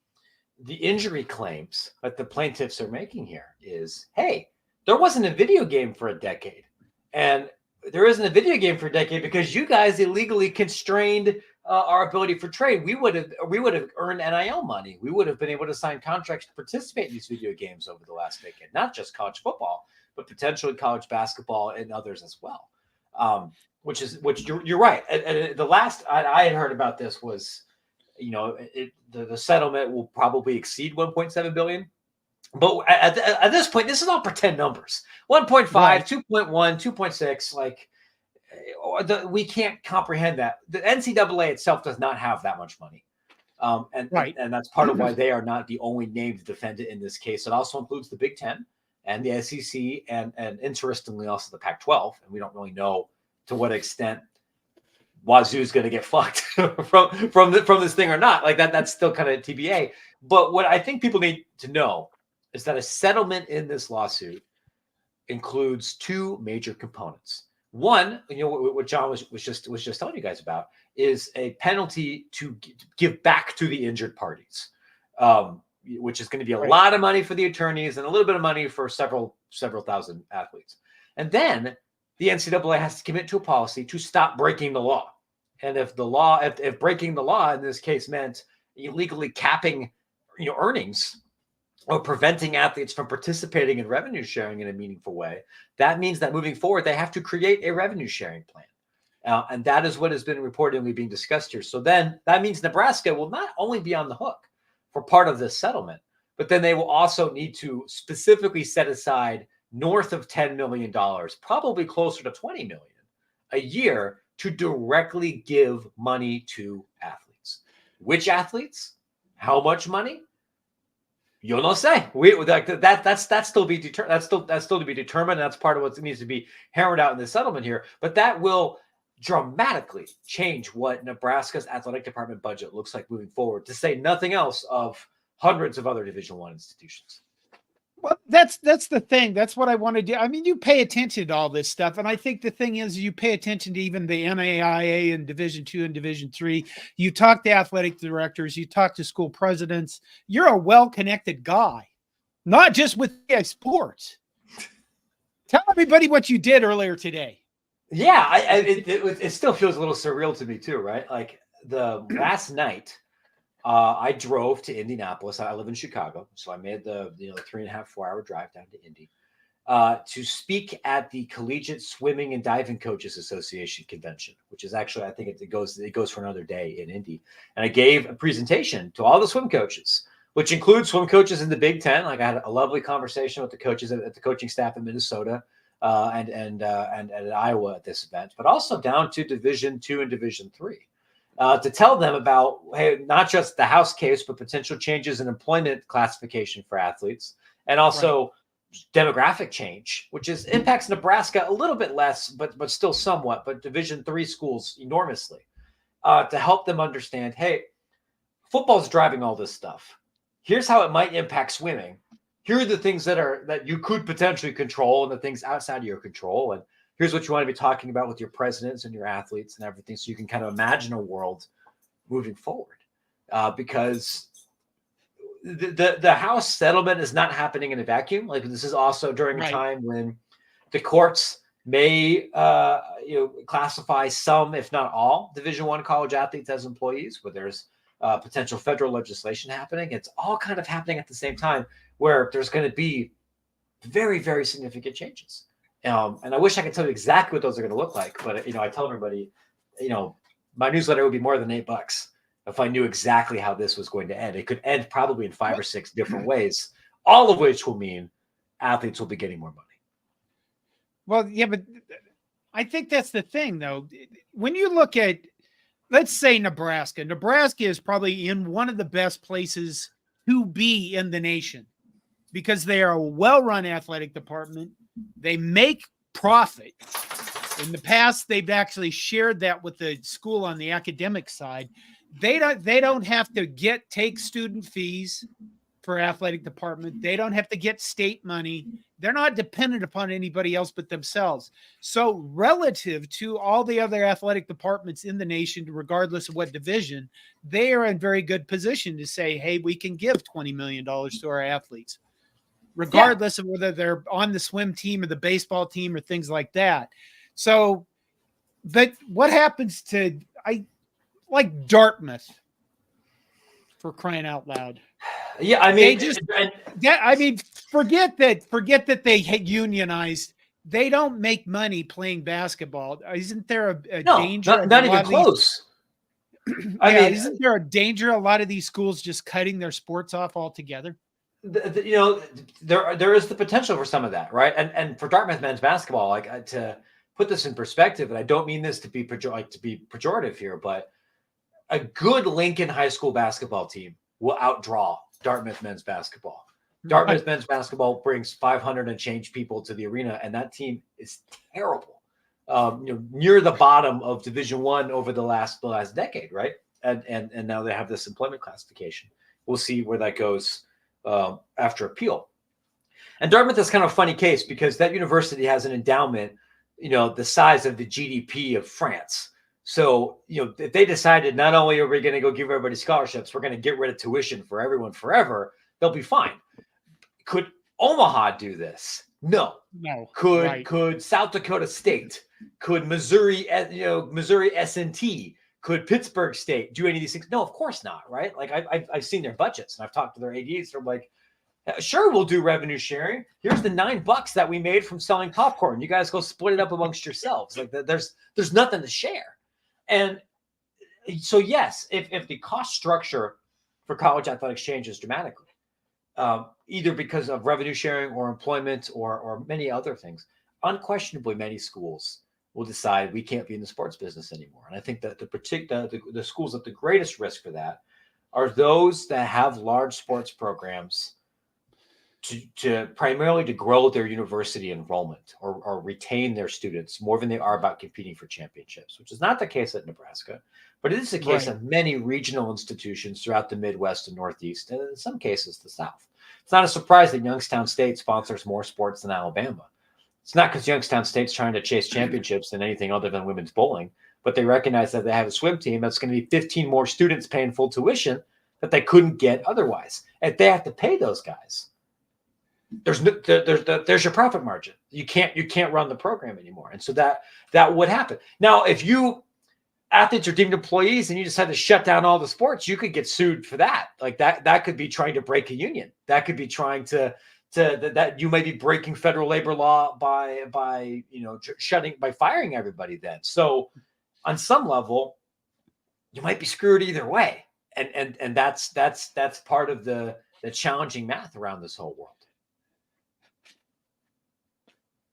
injury claims that the plaintiffs are making here is, hey, there wasn't a video game for a decade. And there isn't a video game for a decade because you guys illegally constrained our ability for trade. We would have earned NIL money. We would have been able to sign contracts to participate in these video games over the last decade, not just college football, but potentially college basketball and others as well. Which you're right. And the last I had heard about this was, the settlement will probably exceed 1.7 billion. But at this point, this is all pretend numbers. 1.5, right. 2.1, 2.6, like we can't comprehend that. The NCAA itself does not have that much money. And that's part of why they are not the only named defendant in this case. It also includes the Big Ten and the SEC and interestingly also the Pac-12. And we don't really know to what extent Wazoo is going to get fucked from this thing or not. Like that's still kind of TBA. But what I think people need to know is that a settlement in this lawsuit includes two major components. One, what John was just telling you guys about is a penalty to give back to the injured parties, which is going to be a lot of money for the attorneys and a little bit of money for several thousand athletes. And then the NCAA has to commit to a policy to stop breaking the law. And if breaking the law in this case meant illegally capping, earnings or preventing athletes from participating in revenue sharing in a meaningful way, that means that moving forward, they have to create a revenue sharing plan. And that is what has been reportedly being discussed here. So then that means Nebraska will not only be on the hook for part of this settlement, but then they will also need to specifically set aside north of $10 million, probably closer to $20 million a year to directly give money to athletes. Which athletes? How much money? You'll not say. That's still to be determined. That's part of what needs to be hammered out in the settlement here. But that will dramatically change what Nebraska's athletic department budget looks like moving forward, to say nothing else of hundreds of other Division I institutions. Well, that's the thing. That's what I want to do. I mean, you pay attention to all this stuff. And I think the thing is, you pay attention to even the NAIA and Division II and Division III. You talk to athletic directors, you talk to school presidents. You're a well-connected guy, not just with sports. Tell everybody what you did earlier today. Yeah, it still feels a little surreal to me too, right? Like the last night, I drove to Indianapolis. I live in Chicago, so I made the 3.5, 4 hour drive down to Indy to speak at the Collegiate Swimming and Diving Coaches Association convention, which is actually, I think it goes for another day in Indy. And I gave a presentation to all the swim coaches, which includes swim coaches in the Big Ten. Like I had a lovely conversation with the coaches at the coaching staff in Minnesota and at Iowa at this event, but also down to Division II and Division III. To tell them about, hey, not just the House case, but potential changes in employment classification for athletes, and also demographic change, which impacts Nebraska a little bit less, but still somewhat, but Division III schools enormously, to help them understand, hey, football's driving all this stuff. Here's how it might impact swimming. Here are the things that you could potentially control and the things outside of your control. And here's what you want to be talking about with your presidents and your athletes and everything, so you can kind of imagine a world moving forward. Because the House settlement is not happening in a vacuum. Like this is also during a time when the courts may classify some, if not all, Division I college athletes as employees, where there's potential federal legislation happening. It's all kind of happening at the same time, where there's going to be very, very significant changes. And I wish I could tell you exactly what those are going to look like. But, I tell everybody, my newsletter would be more than $8 if I knew exactly how this was going to end. It could end probably in 5 or 6 different ways, all of which will mean athletes will be getting more money. Well, yeah, but I think that's the thing, though. When you look at, let's say Nebraska is probably in one of the best places to be in the nation because they are a well-run athletic department. They make profit. In the past, they've actually shared that with the school on the academic side. They don't have to take student fees for athletic department. They don't have to get state money. They're not dependent upon anybody else but themselves. So relative to all the other athletic departments in the nation, regardless of what division, they are in very good position to say, hey, we can give $20 million to our athletes, regardless of whether they're on the swim team or the baseball team or things like that. So, but what happens to, like Dartmouth, for crying out loud? Yeah, I mean, forget that they unionized. They don't make money playing basketball. Isn't there a danger? Not even close. Isn't there a danger? A lot of these schools just cutting their sports off altogether. There is the potential for some of that, right? And for Dartmouth men's basketball, like to put this in perspective, and I don't mean this to be pejorative here, but a good Lincoln High School basketball team will outdraw Dartmouth men's basketball. Dartmouth men's basketball brings 500 and change people to the arena, and that team is terrible. Near the bottom of Division I over the last decade, right? And now they have this employment classification. We'll see where that goes after appeal. And Dartmouth is kind of a funny case because that university has an endowment the size of the GDP of France. So, if they decided not only are we going to go give everybody scholarships, we're going to get rid of tuition for everyone forever, they'll be fine. Could Omaha do this? No. Could South Dakota State? Could Missouri, Missouri S&T? Could Pittsburgh State do any of these things? No, of course not, right? Like I've seen their budgets and I've talked to their ADs. They're like, sure, we'll do revenue sharing. Here's the $9 that we made from selling popcorn. You guys go split it up amongst yourselves. Like there's nothing to share. And so, yes, if the cost structure for college athletics changes dramatically, either because of revenue sharing or employment or many other things, unquestionably, many schools will decide we can't be in the sports business anymore. And I think that the schools at the greatest risk for that are those that have large sports programs to primarily to grow their university enrollment or retain their students more than they are about competing for championships, which is not the case at Nebraska, but it is the case of many regional institutions throughout the Midwest and Northeast, and in some cases the South. It's not a surprise that Youngstown State sponsors more sports than Alabama. It's not because Youngstown State's trying to chase championships than anything other than women's bowling, but they recognize that they have a swim team that's going to be 15 more students paying full tuition that they couldn't get otherwise. And they have to pay those guys. There's your profit margin. You can't run the program anymore. And so that would happen. Now, if athletes are deemed employees and you decide to shut down all the sports, you could get sued for that. Like that could be trying to break a union. That could be trying to that you may be breaking federal labor law by firing everybody then. So on some level, you might be screwed either way. And that's part of the challenging math around this whole world.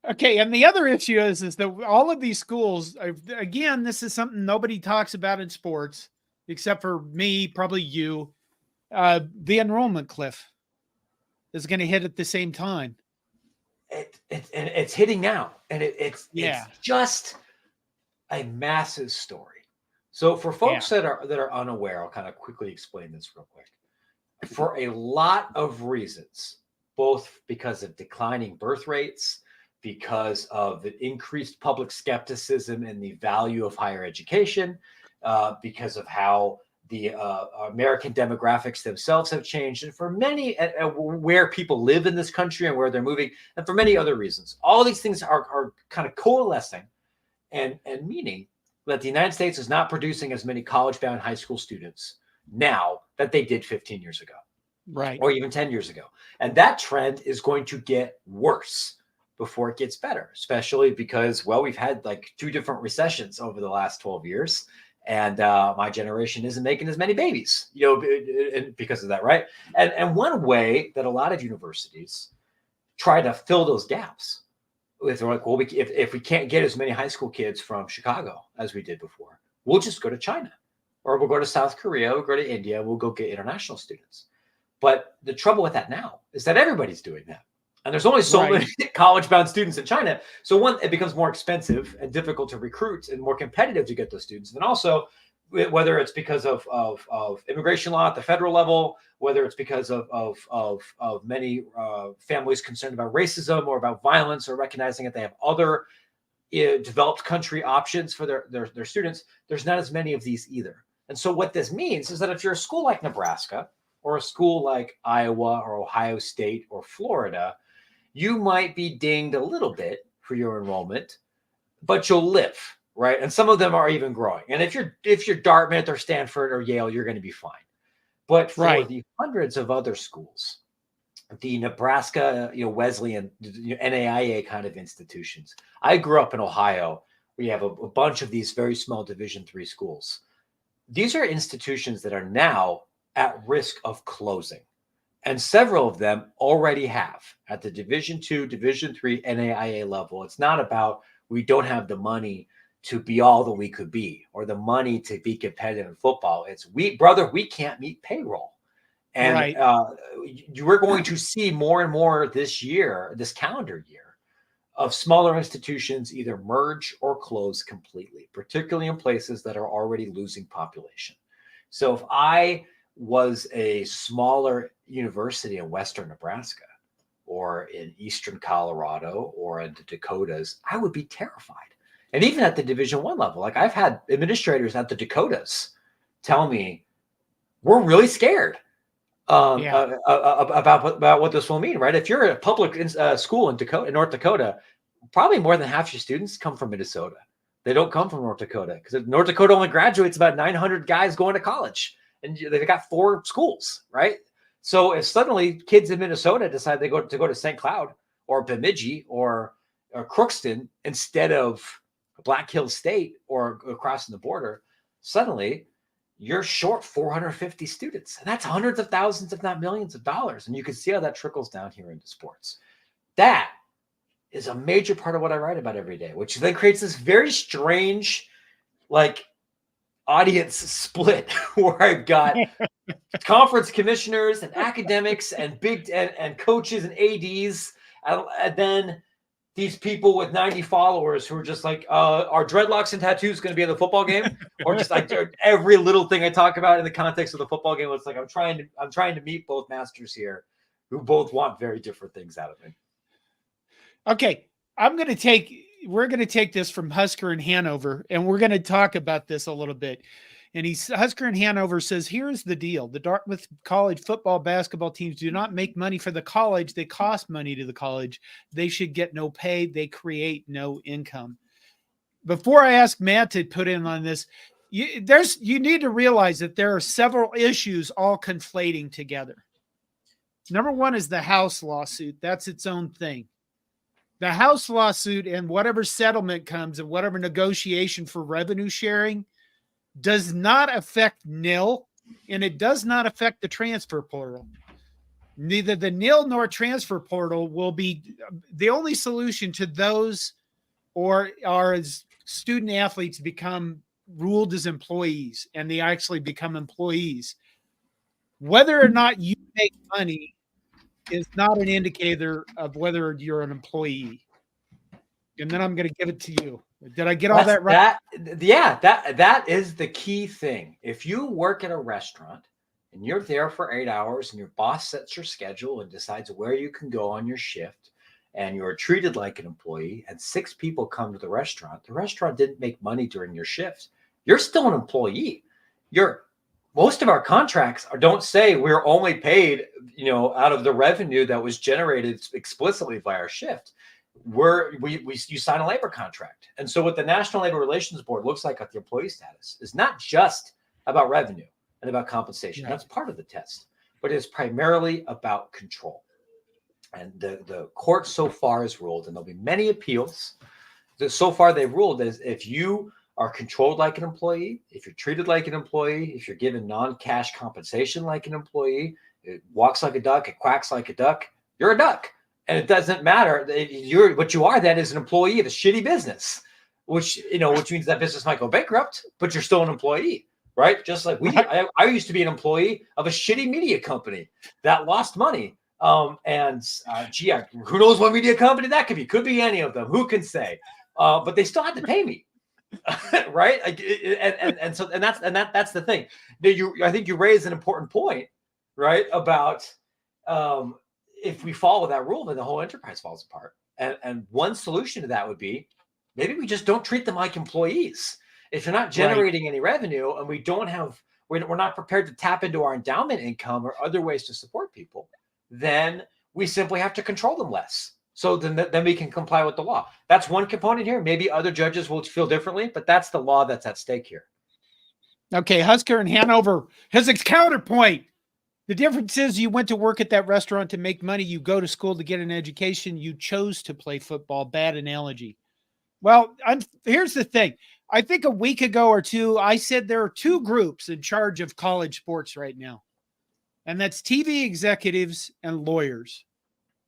Okay, and the other issue is that all of these schools, again, this is something nobody talks about in sports, except for me, probably you. The enrollment cliff is going to hit at the same time. It's hitting now, and it's just a massive story. So for folks that are unaware, I'll kind of quickly explain this real quick. For a lot of reasons, both because of declining birth rates, because of the increased public skepticism and the value of higher education, because of how the American demographics themselves have changed, and for many, where people live in this country and where they're moving, and for many other reasons. All these things are kind of coalescing and meaning that the United States is not producing as many college-bound high school students now that they did 15 years ago. Right. Or even 10 years ago. And that trend is going to get worse before it gets better, especially because, well, we've had like 2 different recessions over the last 12 years. And my generation isn't making as many babies, because of that, right? And one way that a lot of universities try to fill those gaps, if they're like, well, if we can't get as many high school kids from Chicago as we did before, we'll just go to China, or we'll go to South Korea, we'll go to India, we'll go get international students. But the trouble with that now is that everybody's doing that. And there's only so many college-bound students in China. So one, it becomes more expensive and difficult to recruit and more competitive to get those students. And also, whether it's because of immigration law at the federal level, whether it's because of many families concerned about racism or about violence, or recognizing that they have other developed country options for their students, there's not as many of these either. And so what this means is that if you're a school like Nebraska, or a school like Iowa or Ohio State or Florida, you might be dinged a little bit for your enrollment, but you'll live, right? And some of them are even growing. And if you're Dartmouth or Stanford or Yale, you're going to be fine. But for the hundreds of other schools, the Nebraska, Wesleyan, NAIA kind of institutions. I grew up in Ohio. We have a bunch of these very small Division III schools. These are institutions that are now at risk of closing. And several of them already have at the Division II, Division III, NAIA level. It's not about we don't have the money to be all that we could be, or the money to be competitive in football. It's we can't meet payroll. And we're going to see more and more this calendar year, of smaller institutions either merge or close completely, particularly in places that are already losing population. So if I was a smaller university in Western Nebraska, or in Eastern Colorado or in the Dakotas, I would be terrified. And even at the Division I level, like I've had administrators at the Dakotas tell me, we're really scared about what this will mean, right? If you're at a public school in North Dakota, probably more than half your students come from Minnesota. They don't come from North Dakota because North Dakota only graduates about 900 guys going to college, and they've got 4 schools, right? So if suddenly kids in Minnesota decide they go to St. Cloud or Bemidji or Crookston instead of Black Hills State or crossing the border, suddenly you're short 450 students. And that's hundreds of thousands, if not millions of dollars. And you can see how that trickles down here into sports. That is a major part of what I write about every day, which then creates this very strange, like, audience split where I've got conference commissioners and academics and and coaches and ADs, and then these people with 90 followers who are just like, are dreadlocks and tattoos going to be in the football game? Or just like every little thing I talk about in the context of the football game, it's like I'm trying to meet both masters here who both want very different things out of me. Okay, we're going to take this from Husker in Hanover, and we're going to talk about this a little bit. And Husker in Hanover says, here's the deal. The Dartmouth College football, basketball teams do not make money for the college. They cost money to the college. They should get no pay. They create no income. Before I ask Matt to put in on this, you need to realize that there are several issues all conflating together. Number one is the House lawsuit. That's its own thing. The House lawsuit and whatever settlement comes and whatever negotiation for revenue sharing does not affect NIL, and it does not affect the transfer portal. Neither the NIL nor transfer portal will be the only solution to those, or are as student athletes become ruled as employees and they actually become employees. Whether or not you make money is not an indicator of whether you're an employee. And then I'm going to give it to you. Did I get all that right? That is the key thing. If you work at a restaurant and you're there for 8 hours and your boss sets your schedule and decides where you can go on your shift, and you're treated like an employee, and 6 people come to the restaurant didn't make money during your shift, you're still an employee. Most of our contracts don't say we're only paid, out of the revenue that was generated explicitly by our shift. You sign a labor contract. And so what the National Labor Relations Board looks like at the employee status is not just about revenue and about compensation. Yeah. That's part of the test, but it's primarily about control. And the court so far has ruled, and there'll be many appeals. So far they've ruled that if you are controlled like an employee, if you're treated like an employee, if you're given non-cash compensation like an employee, it walks like a duck, it quacks like a duck, you're a duck. And it doesn't matter. What you are then is an employee of a shitty business, which means that business might go bankrupt, but you're still an employee, right? Just like I used to be an employee of a shitty media company that lost money. Who knows what media company that could be? Could be any of them. Who can say? But they still had to pay me. Right. And that's the thing. I think you raise an important point, right? About if we follow that rule, then the whole enterprise falls apart. And one solution to that would be maybe we just don't treat them like employees. If you're not generating any revenue and we're not prepared to tap into our endowment income or other ways to support people, then we simply have to control them less. So then we can comply with the law. That's one component here. Maybe other judges will feel differently, but that's the law that's at stake here. Okay, Husker in Hanover has a counterpoint. The difference is you went to work at that restaurant to make money. You go to school to get an education. You chose to play football. Bad analogy. Well, here's the thing. I think a week ago or two, I said there are 2 groups in charge of college sports right now. And that's TV executives and lawyers.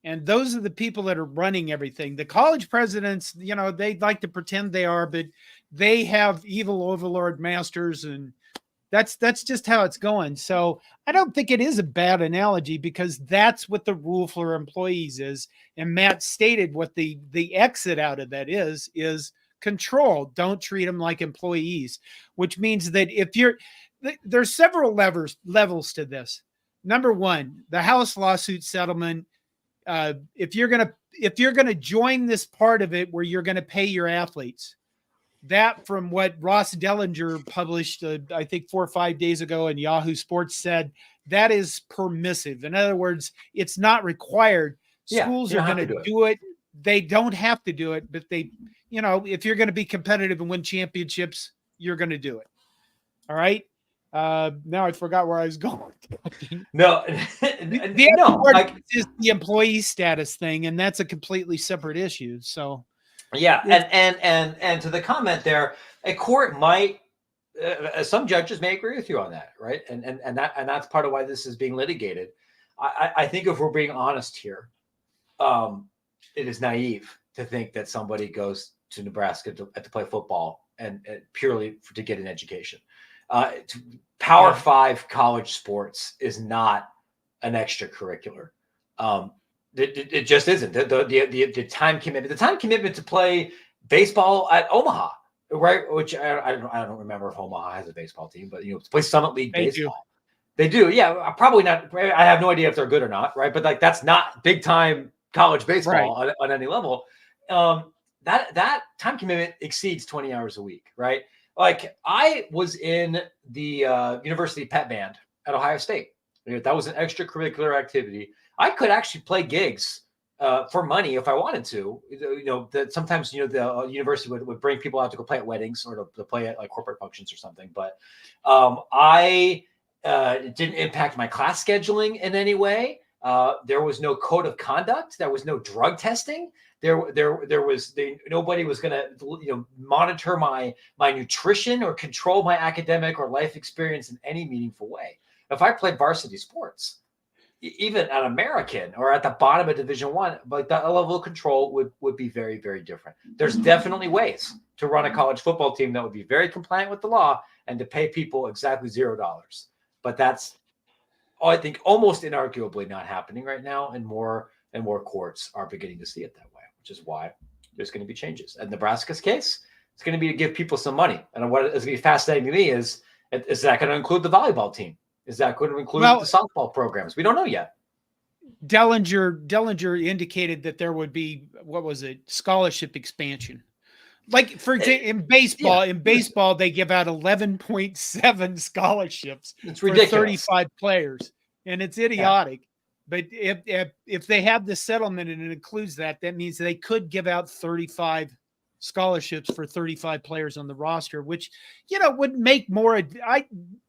And those are the people that are running everything. The college presidents, they like to pretend they are, but they have evil overlord masters, and that's just how it's going. So I don't think it is a bad analogy, because that's what the rule for employees is. And Matt stated what the exit out of that is control. Don't treat them like employees, which means that there's several levels to this. Number one, the House lawsuit settlement if you're gonna join this part of it where you're gonna pay your athletes, that from what Ross Dellinger published, I think 4 or 5 days ago in Yahoo Sports said that is permissive. In other words, it's not required. Schools are going to do it. They don't have to do it, but they, if you're going to be competitive and win championships, you're going to do it. All right. Now I forgot where I was going. No, the other part is the employee status thing, and that's a completely separate issue. So. Yeah, and to the comment there, a court might, some judges may agree with you on that, right? And that's part of why this is being litigated. I think if we're being honest here, it is naive to think that somebody goes to Nebraska to play football and purely to get an education. Power 5 college sports is not an extracurricular. It just isn't. The time commitment to play baseball at Omaha, right? Which I don't remember if Omaha has a baseball team, but to play Summit League baseball. They do. Yeah, probably not. I have no idea if they're good or not, right? But like that's not big time college baseball on any level. That time commitment exceeds 20 hours a week, right? Like I was in the University Pet Band at Ohio State. That was an extracurricular activity. I could actually play gigs for money if I wanted to. That sometimes the university would bring people out to go play at weddings or to play at like corporate functions or something. But it didn't impact my class scheduling in any way. There was no code of conduct. There was no drug testing. Nobody was going to monitor my nutrition or control my academic or life experience in any meaningful way. If I played varsity sports, even at American or at the bottom of Division I, like that level of control would be very, very different. There's definitely ways to run a college football team that would be very compliant with the law and to pay people exactly $0. But that's, I think, almost inarguably not happening right now, and more courts are beginning to see it that way, which is why there's going to be changes. In Nebraska's case, it's going to be to give people some money. And what is going to be fascinating to me is that going to include the volleyball team? Is that going to include the softball programs? We don't know yet. Dellinger indicated that there would be, scholarship expansion. Like for example, in baseball, they give out 11.7 scholarships for 35 players, and it's idiotic. Yeah. But if they have the settlement and it includes that means they could give out 35 scholarships for 35 players on the roster, which, would make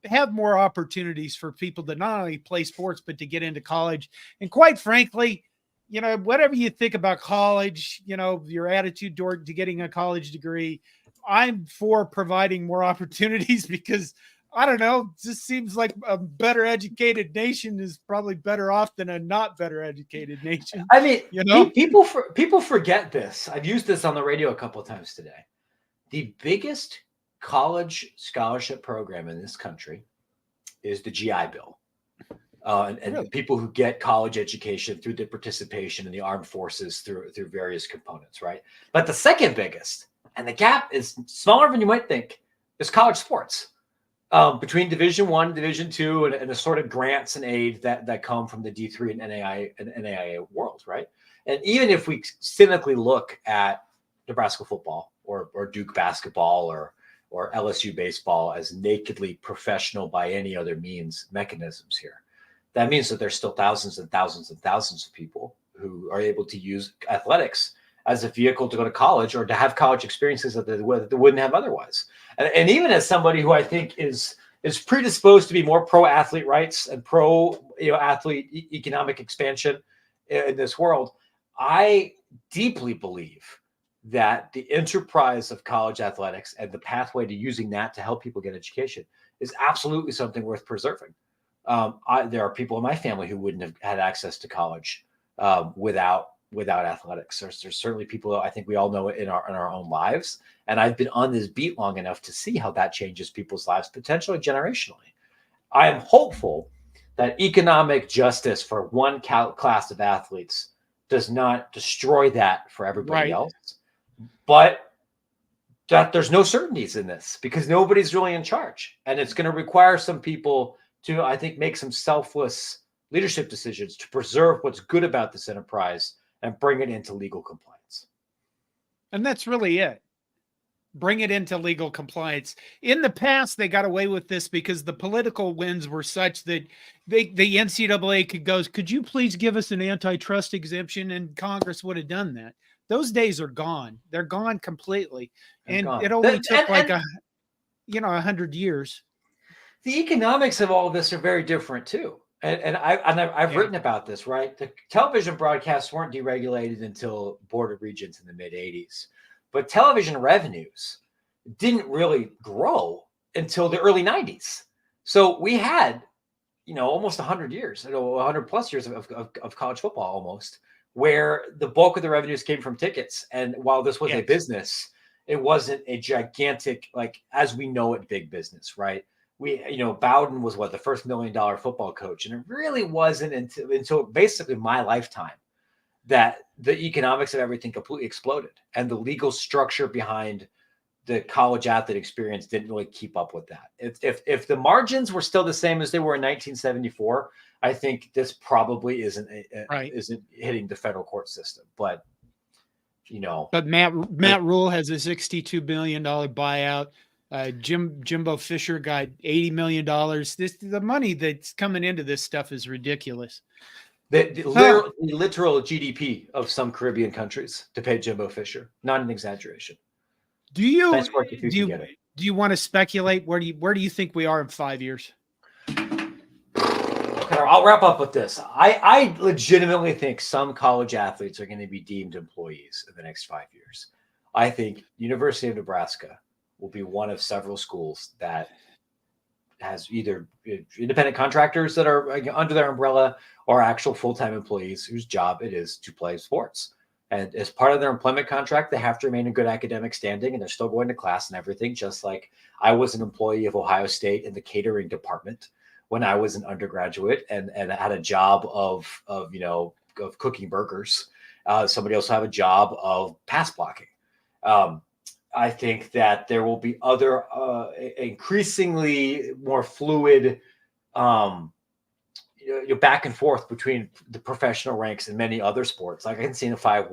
have more opportunities for people to not only play sports, but to get into college. And quite frankly, whatever you think about college, your attitude toward to getting a college degree, I'm for providing more opportunities because I don't know, it just seems like a better educated nation is probably better off than a not better educated nation. I mean, people forget this. I've used this on the radio a couple of times today. The biggest college scholarship program in this country is the GI Bill. And really? People who get college education through their participation in the armed forces through various components, right? But the second biggest, and the gap is smaller than you might think, is college sports. Between Division I, Division II, and the sort of grants and aid that come from the D3 and NAIA world, right? And even if we cynically look at Nebraska football or Duke basketball or LSU baseball as nakedly professional by any other mechanisms here, that means that there's still thousands and thousands and thousands of people who are able to use athletics as a vehicle to go to college or to have college experiences that they wouldn't have otherwise. And even as somebody who I think is predisposed to be more pro athlete rights and pro athlete economic expansion in this world, I deeply believe that the enterprise of college athletics and the pathway to using that to help people get education is absolutely something worth preserving. There are people in my family who wouldn't have had access to college without athletics. There's certainly people I think we all know in our own lives. And I've been on this beat long enough to see how that changes people's lives, potentially generationally. I am hopeful that economic justice for one class of athletes does not destroy that for everybody else. But that there's no certainties in this because nobody's really in charge. And it's going to require some people to, I think, make some selfless leadership decisions to preserve what's good about this enterprise and bring it into legal compliance. And that's really it. Bring it into legal compliance. In the past, they got away with this because the political winds were such that the NCAA could you please give us an antitrust exemption? And Congress would have done that. Those days are gone. They're gone completely. And it only took 100 years. The economics of all of this are very different too. And I've written about this, right? The television broadcasts weren't deregulated until Board of Regents in the mid 80s. But television revenues didn't really grow until the early 90s. So we had, almost 100 years, 100 plus years of college football almost, where the bulk of the revenues came from tickets. And while this was a business, it wasn't a gigantic, as we know it, big business, right? Bowden was the first $1 million football coach. And it really wasn't until basically my lifetime that the economics of everything completely exploded, and the legal structure behind the college athlete experience didn't really keep up with that. If the margins were still the same as they were in 1974, I think this probably isn't hitting the federal court system. But but Matt Rule has a $62 billion buyout. Jimbo Fisher got $80 million. The money that's coming into this stuff is ridiculous. The literal GDP of some Caribbean countries to pay Jimbo Fisher. Not an exaggeration. Do you want to speculate? Where do you think we are in 5 years? I'll wrap up with this. I legitimately think some college athletes are going to be deemed employees in the next 5 years. I think University of Nebraska will be one of several schools that has either independent contractors that are under their umbrella or actual full-time employees whose job it is to play sports. And as part of their employment contract, they have to remain in good academic standing, and they're still going to class and everything, just like I was an employee of Ohio State in the catering department when I was an undergraduate and had a job of cooking burgers. Somebody else have a job of pass blocking. I think that there will be other increasingly more fluid back and forth between the professional ranks and many other sports. Like I can see in 5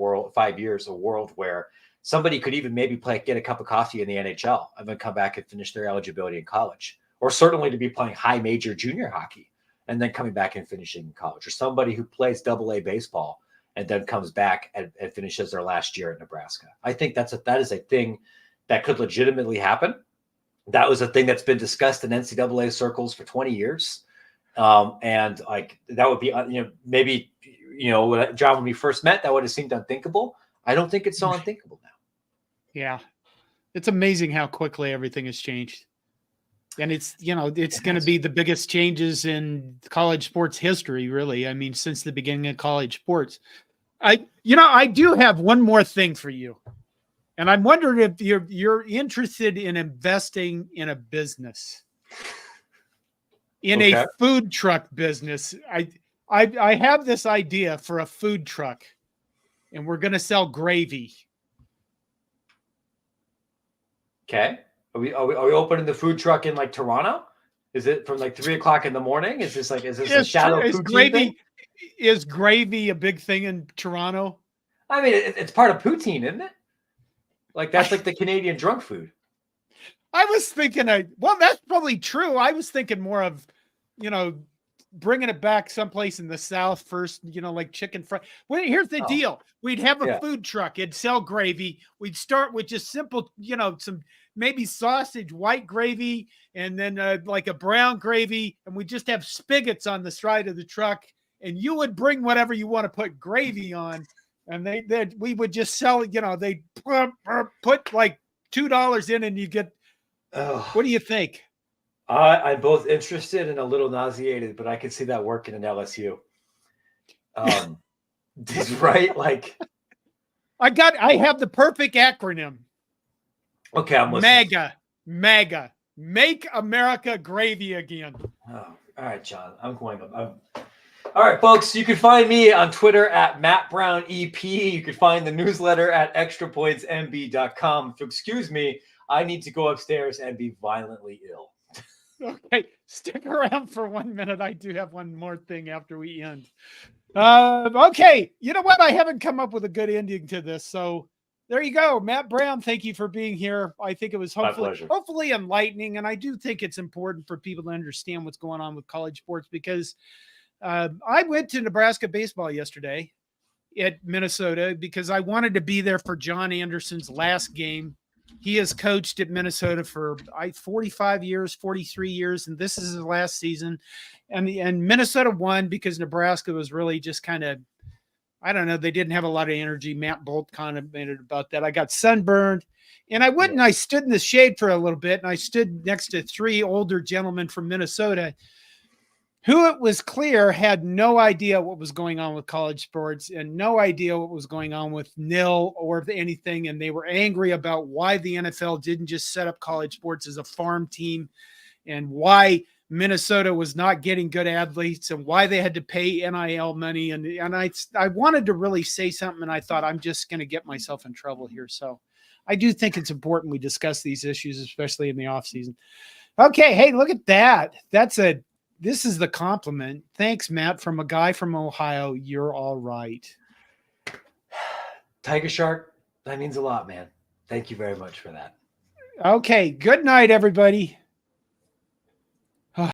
years, a world where somebody could even maybe get a cup of coffee in the NHL and then come back and finish their eligibility in college, or certainly to be playing high major junior hockey and then coming back and finishing in college, or somebody who plays AA baseball and then comes back and finishes their last year at Nebraska. I think that is a thing that could legitimately happen. That was a thing that's been discussed in NCAA circles for 20 years. And that would be, maybe, John, when we first met, that would have seemed unthinkable. I don't think it's so unthinkable now. Yeah. It's amazing how quickly everything has changed. And it's going to be the biggest changes in college sports history, really. I mean, since the beginning of college sports. I do have one more thing for you. And I'm wondering if you're interested in investing in a business. In a food truck business. I have this idea for a food truck, and we're going to sell gravy. Okay. Are we opening the food truck in Toronto? Is it from 3 o'clock in the morning? Is this a shadow poutine thing? Is gravy a big thing in Toronto? I mean, it's part of poutine, isn't it? That's the Canadian drunk food. I was thinking, that's probably true. I was thinking more of, bringing it back someplace in the South first, like chicken fry. Well, here's the deal. We'd have a food truck. It'd sell gravy. We'd start with just simple, some maybe sausage, white gravy, and then a brown gravy. And we just have spigots on the side of the truck. And you would bring whatever you want to put gravy on. And we would just sell it, they put $2 in and you get, what do you think? I'm both interested and a little nauseated, but I can see that working in LSU. Right? I have the perfect acronym. Okay, I'm listening. MAGA. Make America Gravy Again. Oh, all right, John. I'm going up. All right, folks, you can find me on Twitter at MattBrownEP. You can find the newsletter at extrapointsmb.com. If you excuse me, I need to go upstairs and be violently ill. Okay, stick around for 1 minute. I do have one more thing after we end. Okay, you know what? I haven't come up with a good ending to this, so there you go. Matt Brown, thank you for being here. I think it was hopefully enlightening, and I do think it's important for people to understand what's going on with college sports because I went to Nebraska baseball yesterday at Minnesota because I wanted to be there for John Anderson's last game. He has coached at Minnesota for 45 years, 43 years, and this is his last season. And Minnesota won because Nebraska was really just kind of, I don't know, they didn't have a lot of energy. Matt Bolt commented about that. I got sunburned, and I went and I stood in the shade for a little bit, and I stood next to 3 older gentlemen from Minnesota who it was clear had no idea what was going on with college sports and no idea what was going on with NIL or anything. And they were angry about why the NFL didn't just set up college sports as a farm team and why Minnesota was not getting good athletes and why they had to pay NIL money. And I wanted to really say something, and I thought I'm just going to get myself in trouble here. So I do think it's important we discuss these issues, especially in the off season. Okay. Hey, look at that. This is the compliment. Thanks, Matt, from a guy from Ohio. You're all right. Tiger Shark, that means a lot, man. Thank you very much for that. Okay. Good night, everybody.